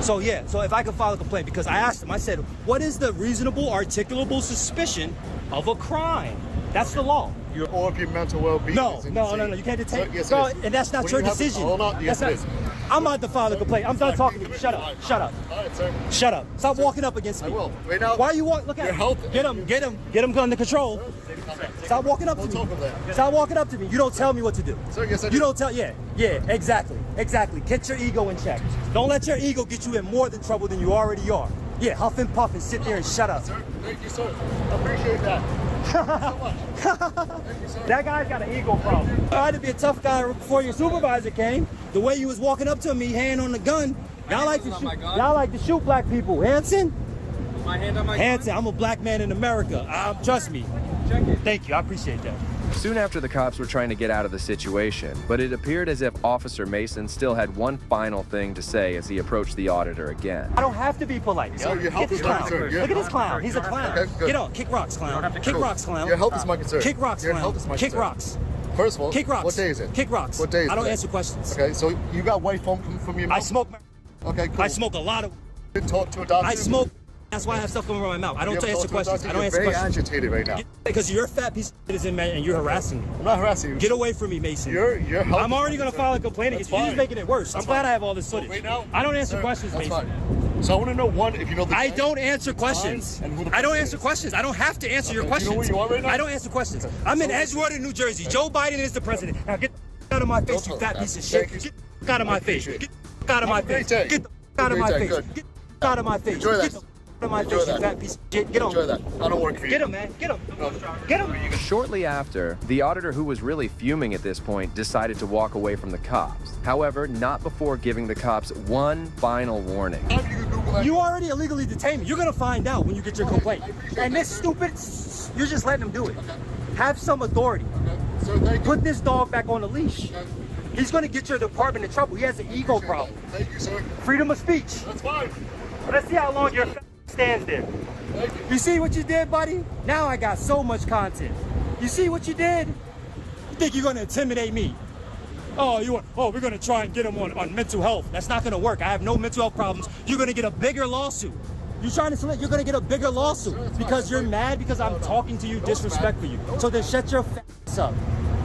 So if I can file a complaint, because I asked him, I said, what is the reasonable, articulable suspicion of a crime? That's the law. Or if your mental well-being. No, you can't detain. So, yes, no, and that's not your decision. Yes, it is. I'm about to file a complaint. I'm done talking to you. Shut up. All right, sir. Shut up. Stop walking up against me. I will. Right now. Why are you walking? Look at him. Get him under control. Stop walking up to me. Stop walking up to me. You don't tell me what to do. Sir, yes, I do. You don't tell. Yeah, exactly. Get your ego in check. Don't let your ego get you in more than trouble than you already are. Yeah, huff and puff and sit there and shut up. Sir, thank you, sir. I appreciate that. That guy's got an ego problem. I had to be a tough guy before your supervisor came. The way you was walking up to me, hand on the gun. Y'all like to shoot black people. Hanson? My hand on my Hanson, gun? I'm a black man in America. Trust me. Check it. Thank you. I appreciate that. Soon after, the cops were trying to get out of the situation, but it appeared as if Officer Mason still had one final thing to say as he approached the auditor again. I don't have to be polite. Sir, your health is my concern. Look at this clown. He's a clown. Okay, good. Get on. Kick rocks, clown. Kick rocks, clown. Your health is my concern. Kick rocks, Your clown. health is my Kick concern. rocks. First of all, kick rocks. What day is it? Kick rocks. What day is it? I don't answer questions. Okay, so you got white foam coming from your mouth? I smoke. Okay, cool. I smoke a lot of. You didn't talk to a doctor? I smoke. That's why I have stuff coming from my mouth. I don't answer questions. I don't answer questions. You're very agitated right now. Because you're a fat piece of citizen, man, and you're harassing me. I'm not harassing you. Get away from me, Mason. You're I'm already going to file a complaint against you. You're just making it worse. I'm glad I have all this footage. Right now, I don't answer questions, that's Mason. Fine. So I want to know, one, if you know the I don't answer questions. I don't answer questions. I don't have to answer your questions. You know where you are right now? I don't answer questions. I'm in Edgewater, New Jersey. Joe Biden is the president. Now get out of my face, you fat piece of shit. Get out of my face. Get out of my face. Get out of my face. Get out of my face. Enjoy that. Of my face, you fat piece of shit. Get on. Enjoy that. I don't work for you. Get him, man. Get him. Get him. Shortly after, the auditor, who was really fuming at this point, decided to walk away from the cops. However, not before giving the cops one final warning. You already illegally detained me. You're gonna find out when you get your complaint. And this stupid, you're just letting him do it. Have some authority. Put this dog back on the leash. He's gonna get your department in trouble. He has an ego problem. Thank you, sir. Freedom of speech. That's fine. Let's see how long your stands there. You see what you did, buddy? Now I got so much content. You see what you did? You think you're gonna intimidate me? We're gonna try and get him on mental health. That's not gonna work. I have no mental health problems. You're gonna get a bigger lawsuit. You're gonna get a bigger lawsuit because you're mad because I'm talking to you disrespectfully. So then shut your ass up.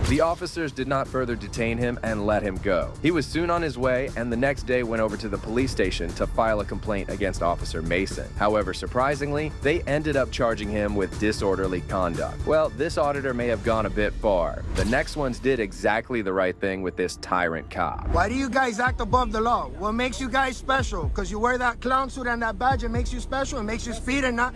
The officers did not further detain him and let him go. He was soon on his way, and the next day went over to the police station to file a complaint against Officer Mason. However, surprisingly, they ended up charging him with disorderly conduct. Well, this auditor may have gone a bit far. The next ones did exactly the right thing with this tyrant cop. Why do you guys act above the law? What makes you guys special? Because you wear that clown suit and that badge, it makes you special, it makes you speed and not...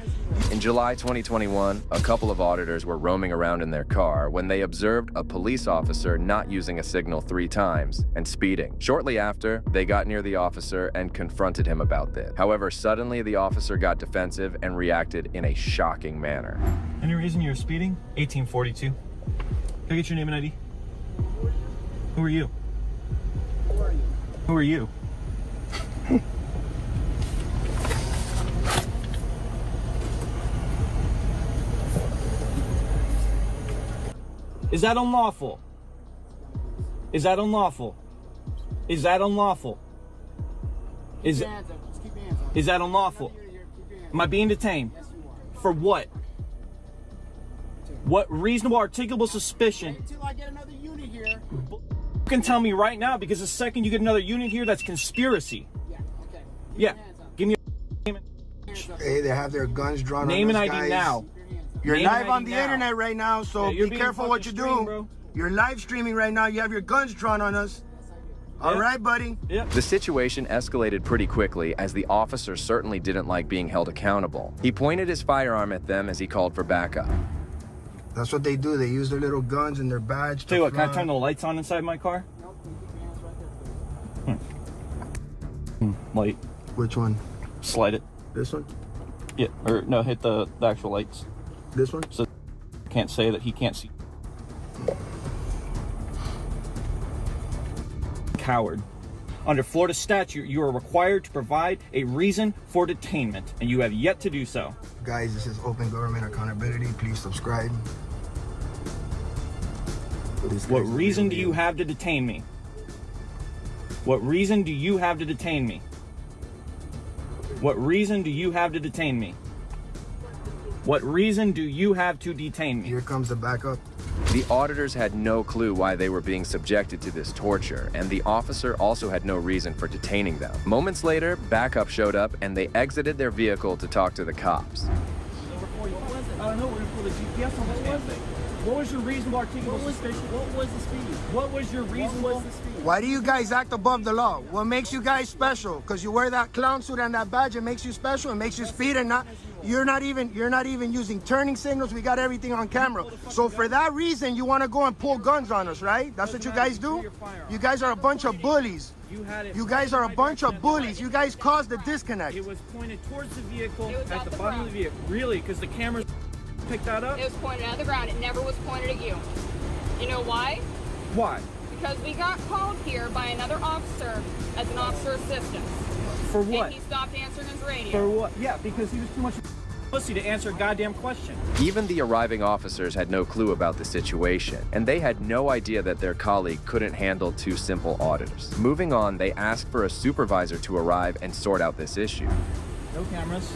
In July 2021, a couple of auditors were roaming around in their car when they observed a police officer not using a signal 3 times and speeding. Shortly after, they got near the officer and confronted him about this. However, suddenly the officer got defensive and reacted in a shocking manner. Any reason you're speeding? 1842. Can I get your name and ID? Who are you? Who are you? Is that unlawful? Is that unlawful? Is that unlawful? Is that unlawful? Am I being detained? For what? What reasonable articulable suspicion? Until I get another unit here. You can tell me right now, because the second you get another unit here, that's conspiracy. Yeah, okay. Yeah. Give me your name Hey, they have their guns drawn name on us, and ID guys. now. You're Name live and on ID the now. internet right now, so Yeah, you're be being careful what you fucking do. streamed, bro. You're live streaming right now. You have your guns drawn on us. All right, buddy. The situation escalated pretty quickly as the officer certainly didn't like being held accountable. He pointed his firearm at them as he called for backup. That's what they do. They use their little guns and their badge. Tell you what, can I turn the lights on inside my car? Light. Which one? Slide it. This one? Yeah, or no, hit the actual lights. This one? So can't say that he can't see. Coward. Under Florida statute, you are required to provide a reason for detainment, and you have yet to do so. Guys, this is Open Government Accountability. Please subscribe. What reason do you have to detain me? What reason do you have to detain me? What reason do you have to detain me? What reason do you have to detain me? Here comes the backup. The auditors had no clue why they were being subjected to this torture, and the officer also had no reason for detaining them. Moments later, backup showed up and they exited their vehicle to talk to the cops. I don't know, we're gonna pull the GPS on this damn thing. What was your reasonable articulable suspicion? What was the speed? What was your reasonable speed? Why do you guys act above the law? What makes you guys special? Because you wear that clown suit and that badge, it makes you special. It makes you speed and not. You're not even using turning signals. We got everything on camera. So for that reason, you want to go and pull guns on us, right? That's what you guys do. You guys are a bunch of bullies. You guys are a bunch of bullies. You guys caused the disconnect. It was pointed towards the vehicle, at the bottom of the vehicle. Really? Because the cameras picked that up? It was pointed at the ground. It never was pointed at you. You know why? Why? Because we got called here by another officer as an officer assistant. For what? And he stopped answering his radio. For what? Yeah, because he was too much pussy to answer a goddamn question. Even the arriving officers had no clue about the situation, and they had no idea that their colleague couldn't handle 2 simple auditors. Moving on, they asked for a supervisor to arrive and sort out this issue. No cameras.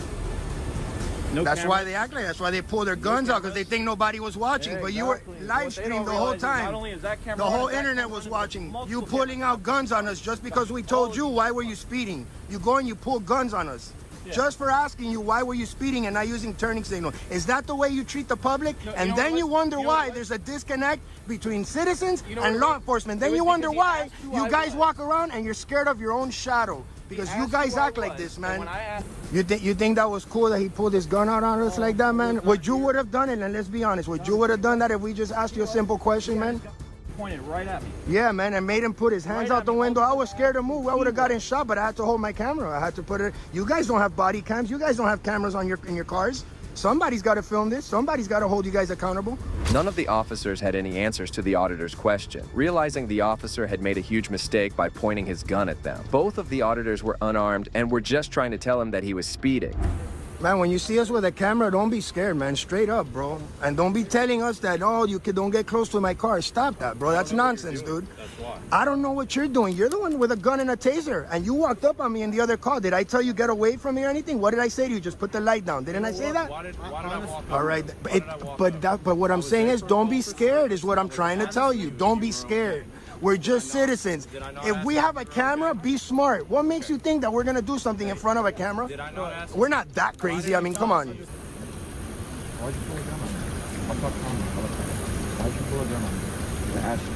That's why they act like that. That's why they pull their guns out, because they think nobody was watching. Yeah, but you were live streamed the whole time. Not only is that camera the whole internet was watching. You pulling out guns on us just because we told you why were you speeding. You go and you pull guns on us. Just for asking you why were you speeding and not using turning signal. Is that the way you treat the public? And then you wonder why there's a disconnect between citizens and law enforcement. Then you wonder why you guys walk around and you're scared of your own shadow. Because you guys act like this, man. You think that was cool that he pulled his gun out on us like that, man? Would you would have done it? And let's be honest, would you would have done that if we just asked you a simple question, man? Pointed right at me. Yeah, man, and made him put his hands out the window. I was scared to move. I would have gotten shot, but I had to hold my camera. I had to put it. You guys don't have body cams. You guys don't have cameras on in your cars. Somebody's got to film this. Somebody's got to hold you guys accountable. None of the officers had any answers to the auditor's question, realizing the officer had made a huge mistake by pointing his gun at them. Both of the auditors were unarmed and were just trying to tell him that he was speeding. Man, when you see us with a camera, don't be scared, man. Straight up, bro. And don't be telling us that, oh, don't get close to my car. Stop that, bro. That's nonsense, dude. That's why. I don't know what you're doing. You're the one with a gun and a taser. And you walked up on me in the other car. Did I tell you get away from me or anything? What did I say to you? Just put the light down. Didn't I say that? Why did I walk All right. But what I'm saying is don't be scared is what I'm trying to tell you. Don't be scared. We're just citizens. If we have a camera, be smart. What makes you think that we're going to do something in front of a camera? We're not that crazy. I mean, come on. Why'd you pull a gun on me? I'll talk calmly. Why'd you pull a gun on me? I asked you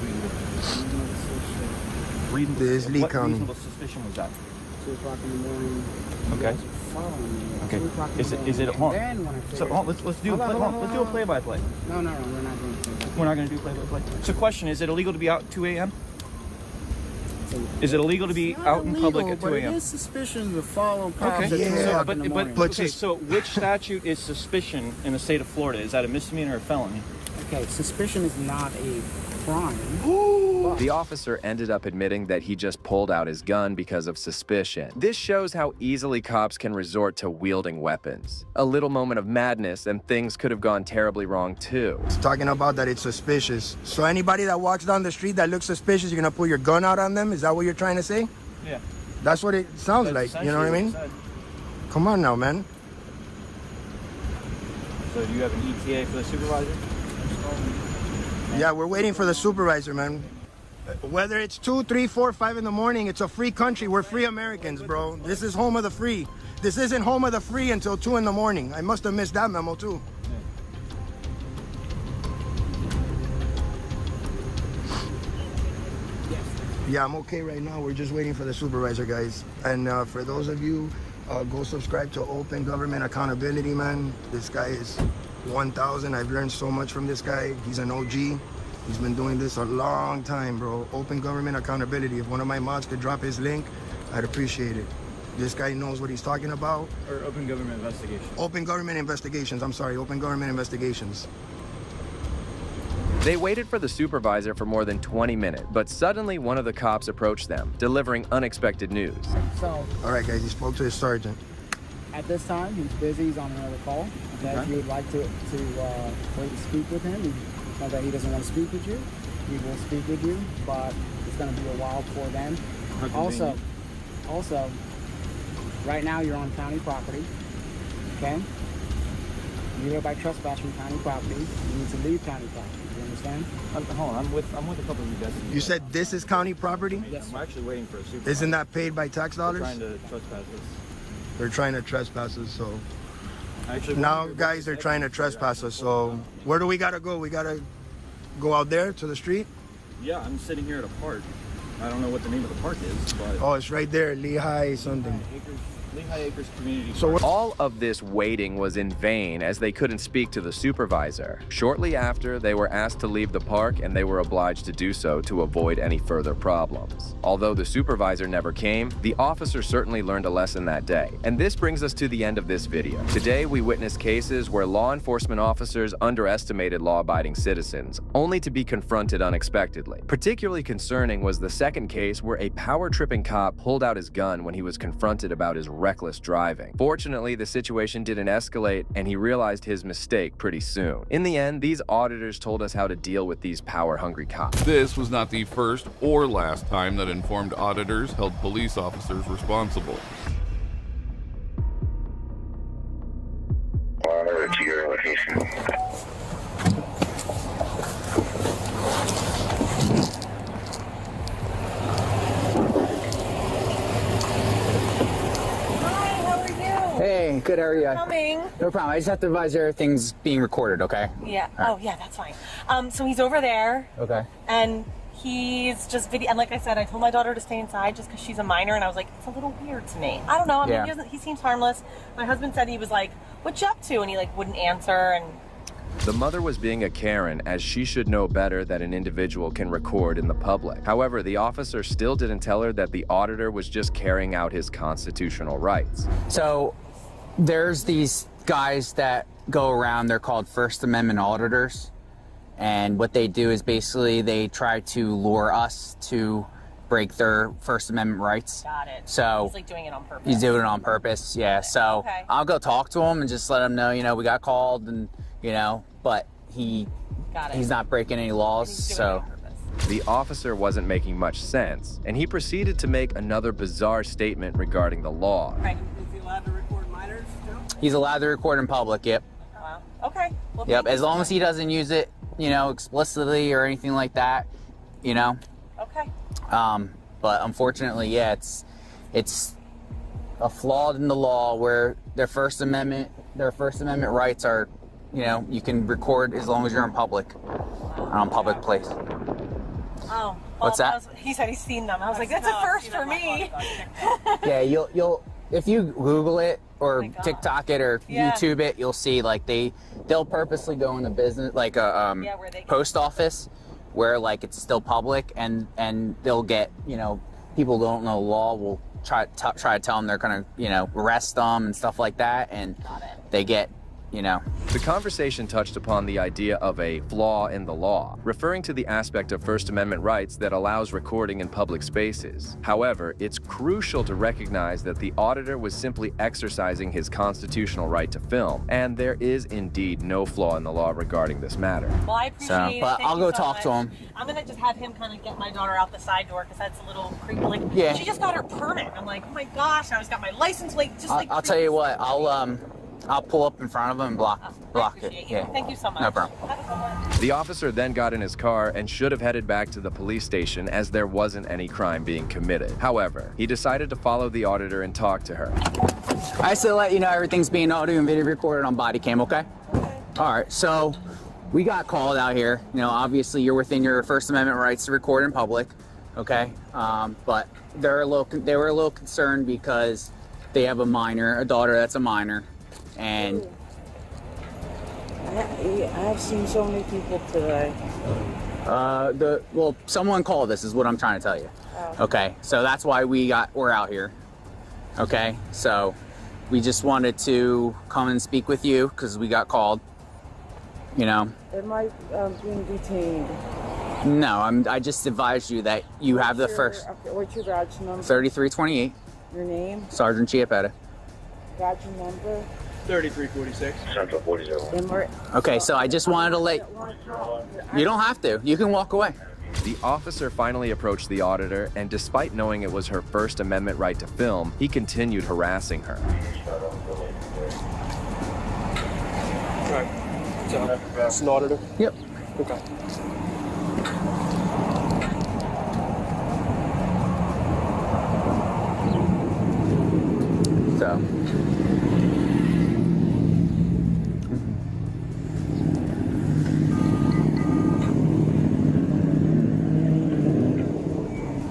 to This Lee what County. reasonable suspicion was that? 2 o'clock in the morning. Okay. Okay. Is it hold on. So let's do a play-by-play. No, we're not going to. We're not going to do play-by-play. So question, is it illegal to be out at 2 a.m.? Is it illegal to be out in public at 2 a.m.? It is suspicion to follow cops Okay. at 2 o'clock in the morning. So which statute is suspicion in the state of Florida? Is that a misdemeanor or a felony? Okay, suspicion is not a crime. The officer ended up admitting that he just pulled out his gun because of suspicion. This shows how easily cops can resort to wielding weapons. A little moment of madness and things could have gone terribly wrong too. It's talking about that it's suspicious. So anybody that walks down the street that looks suspicious, you're going to pull your gun out on them? Is that what you're trying to say? Yeah. That's what it sounds like. You know what I mean? Come on now, man. So do you have an ETA for the supervisor? Yeah, we're waiting for the supervisor, man. Whether it's 2, 3, 4, 5 in the morning, it's a free country. We're free Americans, bro. This is home of the free. This isn't home of the free until 2 in the morning. I must have missed that memo too. Yeah, I'm okay right now. We're just waiting for the supervisor, guys. And for those of you, go subscribe to Open Government Accountability, man. This guy is 1,000. I've learned so much from this guy. He's an OG. He's been doing this a long time, bro. Open Government Accountability. If one of my mods could drop his link, I'd appreciate it. This guy knows what he's talking about. Or Open Government Investigations. Open Government Investigations. I'm sorry, Open Government Investigations. They waited for the supervisor for more than 20 minutes, but suddenly one of the cops approached them, delivering unexpected news. So, all right, guys, he spoke to his sergeant. At this time, he's busy. He's on another call. Okay. If you would like to wait to speak with him, know that he doesn't want to speak with you. He will speak with you, but it's going to be a while for them. Also, right now you're on county property. Okay. You're here by trespassing county property. You need to leave county property. You understand? Hold on, I'm with a couple of you guys. You said this is county property? Yes. I'm actually waiting for a supervisor. Isn't that paid by tax dollars? They're trying to trespass us. They're trying to trespass us, so. Now, guys, they're trying to trespass us, so where do we gotta go? We gotta go out there to the street? Yeah, I'm sitting here at a park. I don't know what the name of the park is, but. Oh, it's right there, Lehigh something. Lehigh Acres Community So all of this waiting was in vain as they couldn't speak to the supervisor. Shortly after, they were asked to leave the park and they were obliged to do so to avoid any further problems. Although the supervisor never came, the officer certainly learned a lesson that day. And this brings us to the end of this video. Today, we witness cases where law enforcement officers underestimated law-abiding citizens, only to be confronted unexpectedly. Particularly concerning was the second case where a power-tripping cop pulled out his gun when he was confronted about his reckless driving. Fortunately, the situation didn't escalate and he realized his mistake pretty soon. In the end, these auditors told us how to deal with these power-hungry cops. This was not the first or last time that informed auditors held police officers responsible. To your location. Hey, good, how are you? Coming. No problem. I just have to advise you everything's being recorded, okay? Yeah. All right. Oh, yeah, that's fine. So he's over there. Okay. And he's just video. And like I said, I told my daughter to stay inside just because she's a minor. And I was like, it's a little weird to me. I don't know. I mean, he seems harmless. My husband said he was like, what you up to? And he like wouldn't answer. And the mother was being a Karen, as she should know better that an individual can record in the public. However, the officer still didn't tell her that the auditor was just carrying out his constitutional rights. So there's these guys that go around, they're called First Amendment auditors. And what they do is basically they try to lure us to break their First Amendment rights. Got it. So he's like doing it on purpose. He's doing it on purpose, yeah. So Okay. I'll go talk to him and just let him know, you know, we got called and, you know, but he's not breaking any laws, so. The officer wasn't making much sense, and he proceeded to make another bizarre statement regarding the law. Right. Is he allowed to record minors too? He's allowed to record in public, yep. Wow. Okay. Well, Yep, thank as you long so as he doesn't use it, you know, explicitly or anything like that, you know. much. Okay. But unfortunately, yeah, it's a flaw in the law where their First Amendment rights are, you know, you can record as long as you're in public, on public place. Oh. What's that? He said he's seen them. I was like, that's a first for me. Yeah, you'll if you Google it or TikTok it or Yeah. YouTube it, you'll see like they'll purposely go into business like a where they post office where like it's still public and they'll get, you know, people who don't know the law will try to tell them they're gonna, you know, arrest them and stuff like that, and they get, you know. The conversation touched upon the idea of a flaw in the law, referring to the aspect of First Amendment rights that allows recording in public spaces. However, it's crucial to recognize that the auditor was simply exercising his constitutional right to film, and there is indeed no flaw in the law regarding this matter. Well, I appreciate it. But Thank I'll you go so talk to much. him. I'm gonna just have him kind of get my daughter out the side door because that's a little creepy. Like, Yeah. she just got her permit. I'm like, oh my gosh, I just got my license plate. Just like I'll tell you what, I'll pull up in front of him and block it. Yeah. Thank you so much. No problem. Have a good one. The officer then got in his car and should have headed back to the police station as there wasn't any crime being committed. However, he decided to follow the auditor and talk to her. I still let you know everything's being audio and video recorded on body cam, okay? All right, so we got called out here. You know, obviously you're within your First Amendment rights to record in public, okay? But they were a little concerned because they have a daughter that's a minor, and I've seen so many people today. someone called us is what I'm trying to tell you. Oh. Okay, so that's why we're out here. Okay, so we just wanted to come and speak with you because we got called. You know. Am I being detained? No, I just advised you that you have the first. Okay, what's your badge number? 3328. Your name? Sergeant Chiappetta. Badge number? 3346. Central 40. Okay, so I just wanted to let you don't have to. You can walk away. The officer finally approached the auditor, and despite knowing it was her First Amendment right to film, he continued harassing her. Right. So, that's an auditor? Yep. Okay. So.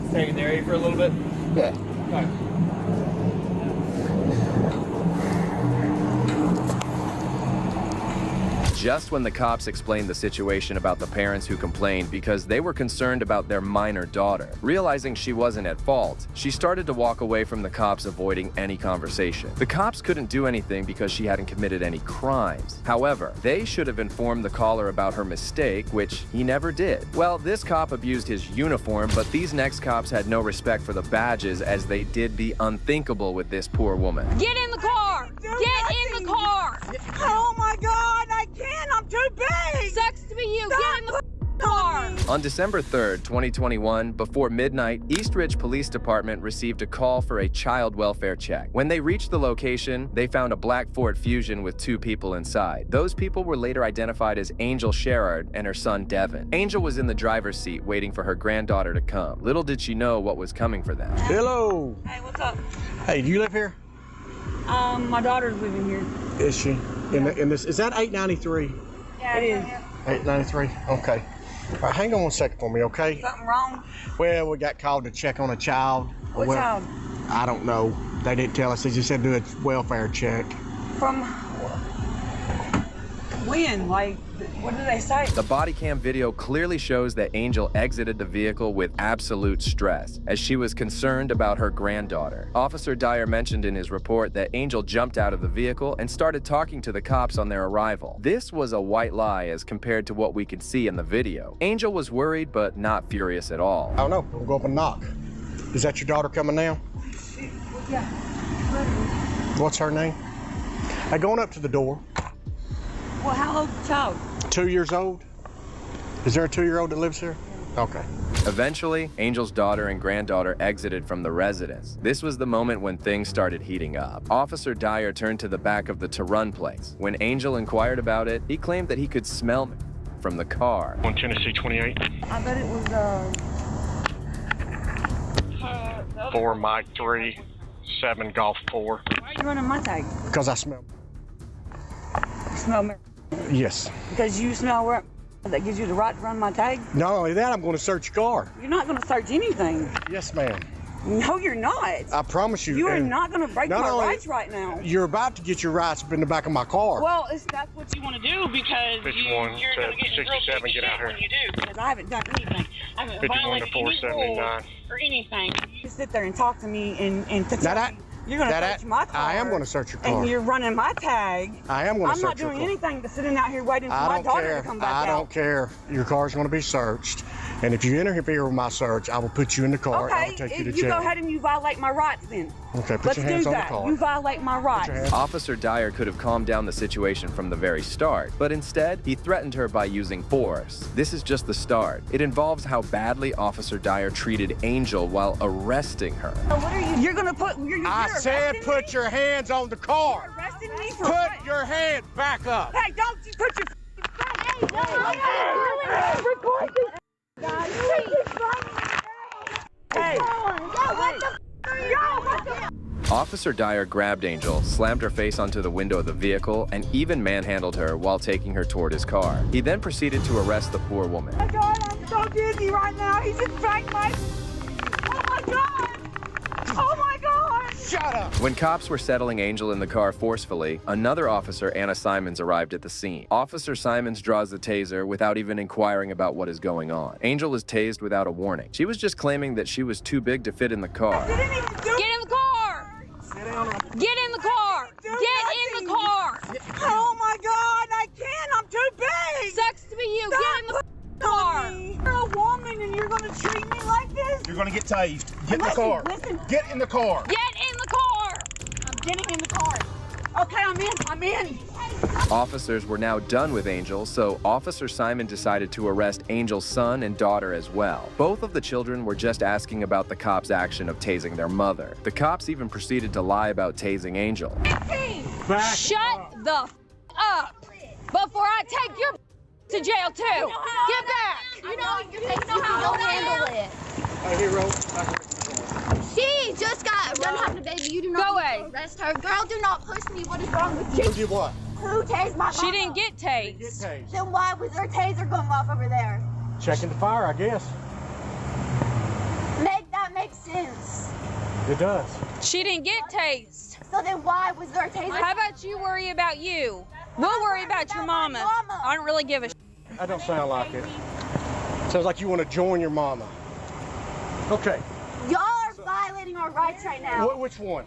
Stay in the area for a little bit? Yeah. All right. Just when the cops explained the situation about the parents who complained because they were concerned about their minor daughter, realizing she wasn't at fault, she started to walk away from the cops, avoiding any conversation. The cops couldn't do anything because she hadn't committed any crimes. However, they should have informed the caller about her mistake, which he never did. Well, this cop abused his uniform, but these next cops had no respect for the badges, as they did the unthinkable with this poor woman. Get in the car! Get in the car! Oh my God, I can't! I'm too big! Sucks to be you! Get in the car! On December 3rd, 2021, before midnight, East Ridge Police Department received a call for a child welfare check. When they reached the location, they found a black Ford Fusion with 2 people inside. Those people were later identified as Angel Sherrard and her son Devin. Angel was in the driver's seat waiting for her granddaughter to come. Little did she know what was coming for them. Hello. Hey, what's up? Hey, do you live here? My daughter's living here. Is she? In this, is that 893? Yeah, it is. 893. Okay. All right, hang on 1 second for me, okay? Something wrong? Well, we got called to check on a child. What child? I don't know. They didn't tell us. They just said do a welfare check. From when? Like, what did they say? The body cam video clearly shows that Angel exited the vehicle with absolute stress, as she was concerned about her granddaughter. Officer Dyer mentioned in his report that Angel jumped out of the vehicle and started talking to the cops on their arrival. This was a white lie as compared to what we could see in the video. Angel was worried but not furious at all. I don't know. We'll go up and knock. Is that your daughter coming now? Yeah. What's her name? Hey, going up to the door. Well, how old is the child? 2 years old? Is there a 2-year-old that lives here? Okay. Eventually, Angel's daughter and granddaughter exited from the residence. This was the moment when things started heating up. Officer Dyer turned to the back of the to run place. When Angel inquired about it, he claimed that he could smell from the car. On Tennessee 28. I bet it was, 4 Mike 3, 7 Golf 4. Why are you running my tag? Because I smell. You smell me? Yes. Because you smell where that gives you the right to run my tag? Not only that, I'm going to search your car. You're not going to search anything. Yes, ma'am. No, you're not. I promise you. You are and not going to break not my only- rights right now. You're about to get your rights up in the back of my car. Well, that's what you want to do because 51 you're going to get in real 67, big get shit out here. when you do. Because I haven't done anything. I haven't 51 to violated any rules 479. or anything. You sit there and talk to me and to Now tell me you're going to search my car. I am going to search your car. And you're running my tag. I am going to I'm search not your doing car. anything but sitting out here waiting for my daughter to come back I out. don't care. Your car's going to be searched. And if you interfere with my search, I will put you in the car. I will take you to you jail. go ahead and you violate my rights then. Okay, put Let's your hands do on the that. car. You violate my rights. Officer Dyer could have calmed down the situation from the very start, but instead, he threatened her by using force. This is just the start. It involves how badly Officer Dyer treated Angel while arresting her. What are you? You're gonna put. I said put your hands on the car. You're arresting me for Put what? your hand back up. Hey, don't you put your. Record this. Hey. Officer Dyer grabbed Angel, slammed her face onto the window of the vehicle, and even manhandled her while taking her toward his car. He then proceeded to arrest the poor woman. Oh my God, I'm so dizzy right now. He just drank my. Oh my God. Oh my God. Shut up. When cops were settling Angel in the car forcefully, another officer, Anna Simons, arrived at the scene. Officer Simons draws the taser without even inquiring about what is going on. Angel is tased without a warning. She was just claiming that she was too big to fit in the car. Get in the car! Get in the car! Get in the car! Oh my God, I can't. I'm too big. Sucks to be you. Get in the car! You're a woman and you're gonna treat me like this? You're going to get tased. Get in the car. Listen. Get in the car. Get in the car! I'm getting in the car. Okay, I'm in. Officers were now done with Angel, so Officer Simon decided to arrest Angel's son and daughter as well. Both of the children were just asking about the cops' action of tasing their mother. The cops even proceeded to lie about tasing Angel. Shut the up before I take your to jail too. Get back. You know how to handle it. Hey, hero. She just got done having a baby. You do not need to arrest her. Girl, do not push me. What is wrong with you? Who did what? Who tased my mama? She didn't get tased. Then why was her taser going off over there? Checking the fire, I guess. That makes sense. It does. She didn't get tased. So then why was her taser? How about you worry about you? We'll worry about your mama. I don't really give a That don't sound like it. Sounds like you want to join your mama. Okay. Y'all are violating our rights right now. Which one?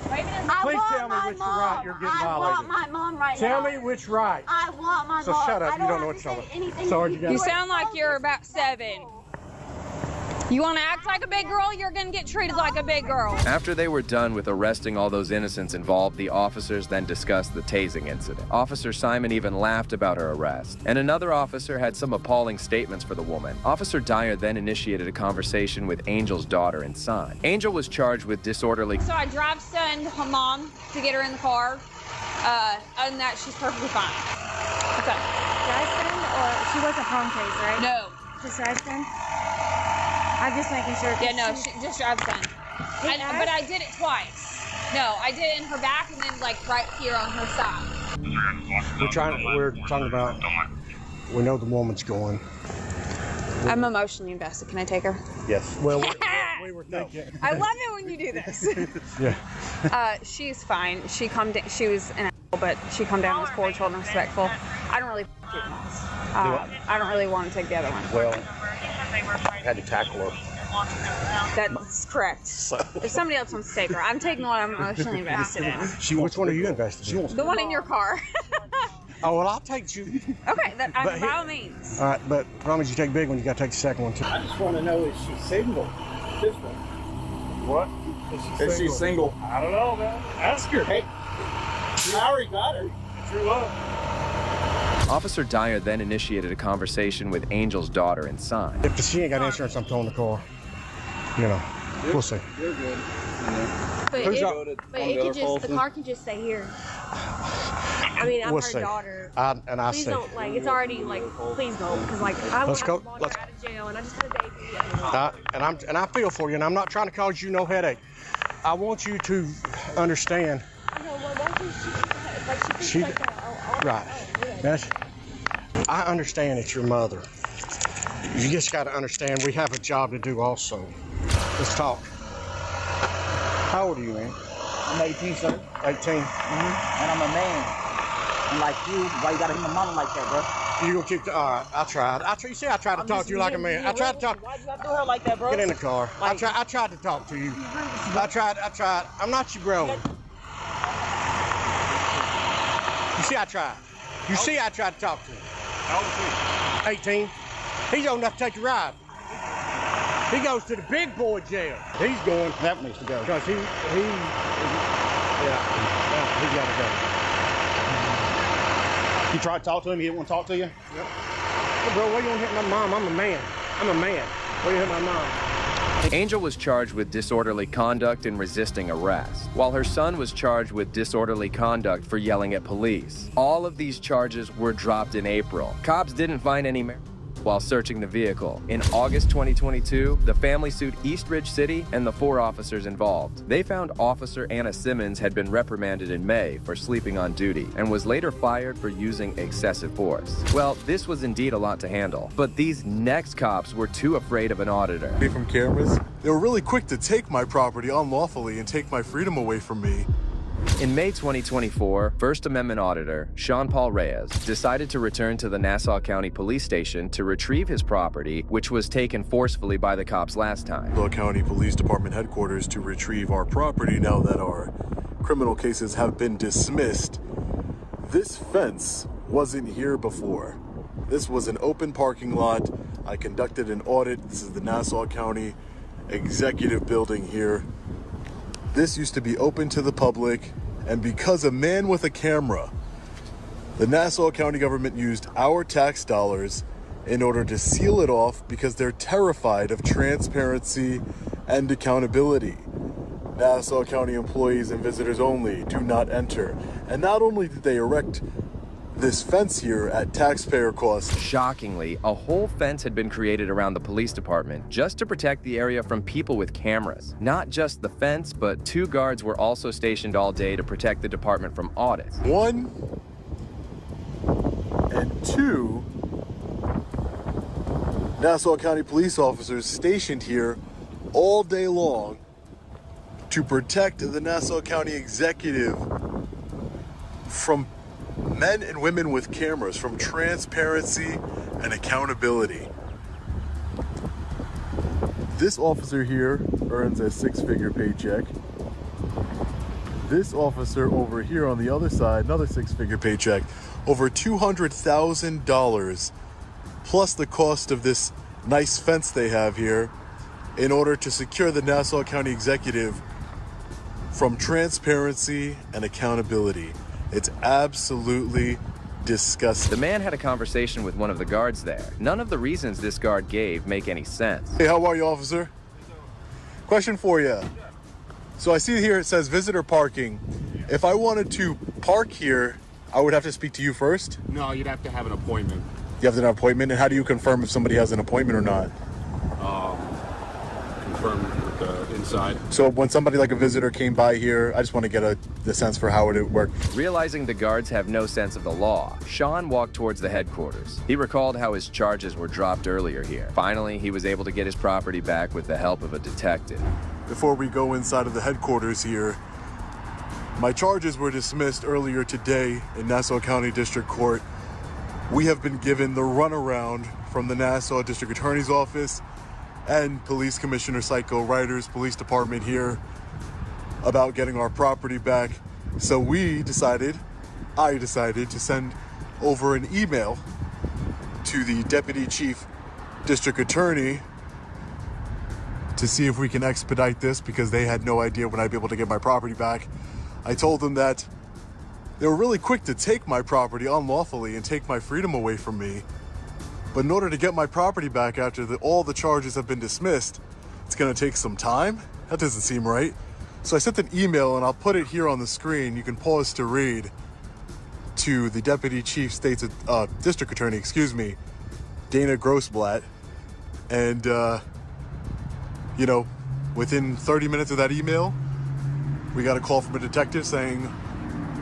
I Please want tell me my which mom. right you're getting I violated. want my mom right Tell now. me which right. I want my So mom. shut up. I You don't know have what to you're say talking anything. Sorry, you got You it. sound like you're about 7. You want to act like a big girl, you're going to get treated like a big girl. After they were done with arresting all those innocents involved, the officers then discussed the tasing incident. Officer Simon even laughed about her arrest, and another officer had some appalling statements for the woman. Officer Dyer then initiated a conversation with Angel's daughter and son. Angel was charged with disorderly. So I drive son to her mom to get her in the car. Other than that, she's perfectly fine. What's up? Drive-in or she wasn't home tased, right? No. Just drive-in? I'm just making sure. Yeah, no, she just drives son. But I did it twice. No, I did it in her back and then like right here on her side. We're talking about, we know the woman's going. I'm emotionally invested. Can I take her? Yes. Well, we were thinking. I love it when you do this. Yeah. She's fine. She was an asshole, but she calmed down, was cordial and respectful. I don't really I don't really want to take the other one. Well, I had to tackle her. That's correct. If somebody else wants to take her, I'm taking the one I'm emotionally invested in. Which one are you invested in? The one in your car. Oh, well, I'll take you. Okay, But by all means. All right, but promise you take big one, you got to take the second one too. I just want to know, is she single? This one. What? Is she single? I don't know, man. Ask her. Hey, I already got her. True love. Officer Dyer then initiated a conversation with Angel's daughter and son. If she ain't got insurance, I'm towing the car. You know, we'll see. You're good. But the car can just stay here. I mean, I'm We'll her see. daughter. I Please see. don't, like, it's already, like, please don't, because, like, I want Let's to go. walk her out of jail, and I just had a baby. And I feel for you, and I'm not trying to cause you no headache. I want you to understand. She, right. I understand it's your mother. You just got to understand we have a job to do also. Let's talk. How old are you, man? I'm 18, sir. 18. And I'm a man. And like you, why you gotta hit my mama like that, bro? You gonna keep the, all right, I tried. You see, I tried to talk to you like a man. I tried to talk. Why'd you have to do her like that, bro? Get in the car. I tried to talk to you. I tried. I'm not your bro. You see, I tried. You see, I tried to talk to him. How old is he? 18. He's old enough to take a ride. He goes to the big boy jail. He's going. That needs to go. Because he got to go. You tried to talk to him, he didn't want to talk to you? Yep. Hey, bro, why you want to hit my mom? I'm a man. Why you hit my mom? Angel was charged with disorderly conduct and resisting arrest, while her son was charged with disorderly conduct for yelling at police. All of these charges were dropped in April. Cops didn't find any merit while searching the vehicle. In August 2022, the family sued East Ridge City and the 4 officers involved. They found Officer Anna Simmons had been reprimanded in May for sleeping on duty and was later fired for using excessive force. Well, this was indeed a lot to handle, but these next cops were too afraid of an auditor. From cameras, they were really quick to take my property unlawfully and take my freedom away from me. In May 2024, First Amendment auditor Sean Paul Reyes decided to return to the Nassau County Police Station to retrieve his property, which was taken forcefully by the cops last time. Nassau County Police Department headquarters to retrieve our property now that our criminal cases have been dismissed. This fence wasn't here before. This was an open parking lot. I conducted an audit. This is the Nassau County Executive Building here. This used to be open to the public, and because a man with a camera, the Nassau County government used our tax dollars in order to seal it off because they're terrified of transparency and accountability. Nassau County employees and visitors only do not enter. And not only did they erect this fence here at taxpayer cost. Shockingly, a whole fence had been created around the police department just to protect the area from people with cameras. Not just the fence, but 2 guards were also stationed all day to protect the department from audits. 1 and 2 Nassau County police officers stationed here all day long to protect the Nassau County executive from men and women with cameras, from transparency and accountability. This officer here earns a 6-figure paycheck. This officer over here on the other side, another 6-figure paycheck, over $200,000 plus the cost of this nice fence they have here in order to secure the Nassau County executive from transparency and accountability. It's absolutely disgusting. The man had a conversation with one of the guards there. None of the reasons this guard gave make any sense. Hey, how are you, officer? Question for you. So I see here it says visitor parking. If I wanted to park here, I would have to speak to you first? No, you'd have to have an appointment. You have to have an appointment? And how do you confirm if somebody has an appointment or not? Confirm with the inside. So when somebody like a visitor came by here, I just want to get the sense for how it would work. Realizing the guards have no sense of the law, Sean walked towards the headquarters. He recalled how his charges were dropped earlier here. Finally, he was able to get his property back with the help of a detective. Before we go inside of the headquarters here, my charges were dismissed earlier today in Nassau County District Court. We have been given the runaround from the Nassau District Attorney's Office and Police Commissioner Psycho Ryder's police department here about getting our property back. So I decided to send over an email to the Deputy Chief District Attorney to see if we can expedite this because they had no idea when I'd be able to get my property back. I told them that they were really quick to take my property unlawfully and take my freedom away from me. But in order to get my property back after all the charges have been dismissed, it's gonna take some time. That doesn't seem right. So I sent an email, and I'll put it here on the screen. You can pause to read, to the Deputy Chief State's District Attorney, Dana Grossblatt. And, you know, within 30 minutes of that email, we got a call from a detective saying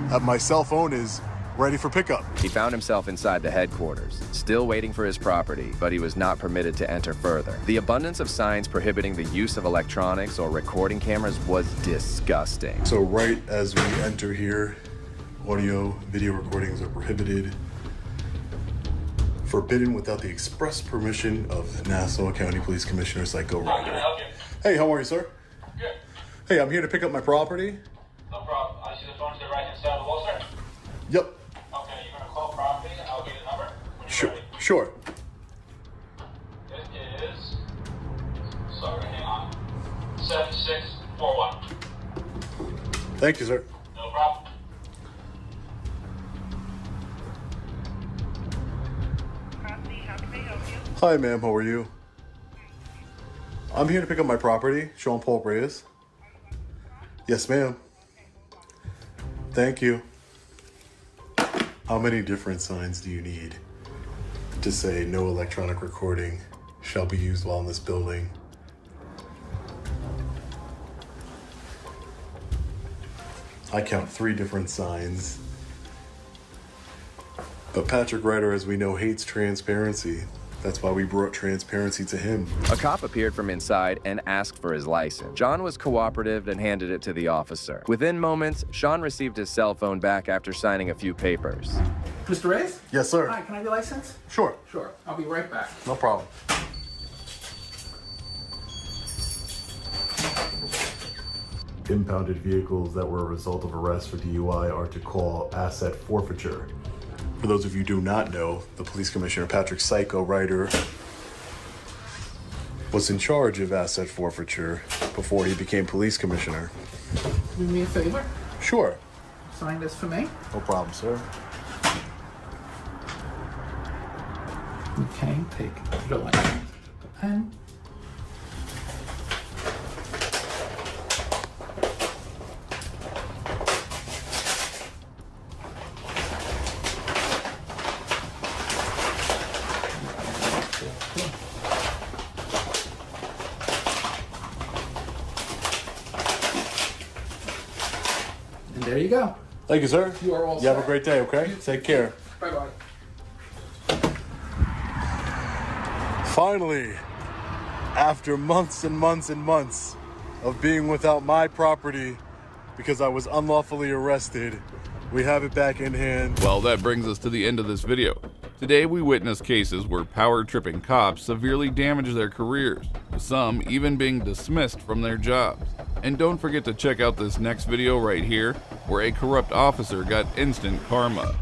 that my cell phone is ready for pickup. He found himself inside the headquarters, still waiting for his property, but he was not permitted to enter further. The abundance of signs prohibiting the use of electronics or recording cameras was disgusting. So right as we enter here, audio, video recordings are prohibited. Forbidden without the express permission of Nassau County Police Commissioner Psycho Ryder. Hey, how are you, sir? Good. Hey, I'm here to pick up my property. No problem. I see the phone to the right hand side of the wall, sir. Yep. Okay, you're gonna call property. I'll get a number when you're ready. Sure. It is. Sorry, hang on. 7641. Thank you, sir. No problem. Hi, ma'am. How are you? I'm here to pick up my property, Sean Paul Reyes. Yes, ma'am. Thank you. How many different signs do you need to say no electronic recording shall be used while in this building? I count 3 different signs. But Patrick Ryder, as we know, hates transparency. That's why we brought transparency to him. A cop appeared from inside and asked for his license. John was cooperative and handed it to the officer. Within moments, Sean received his cell phone back after signing a few papers. Mr. Reyes? Yes, sir. Hi, can I have your license? Sure. Sure. I'll be right back. No problem. Impounded vehicles that were a result of arrest for DUI are to call asset forfeiture. For those of you who do not know, the police commissioner, Patrick Psycho Ryder, was in charge of asset forfeiture before he became police commissioner. Do me a favor? Sure. Sign this for me. No problem, sir. Okay, take your license. The pen. And there you go. Thank you, sir. You are all You have a set. great day, okay? Take care. Bye-bye. Finally, after months and months and months of being without my property because I was unlawfully arrested, we have it back in hand. Well, that brings us to the end of this video. Today we witnessed cases where power-tripping cops severely damage their careers, with some even being dismissed from their jobs. And don't forget to check out this next video right here, where a corrupt officer got instant karma.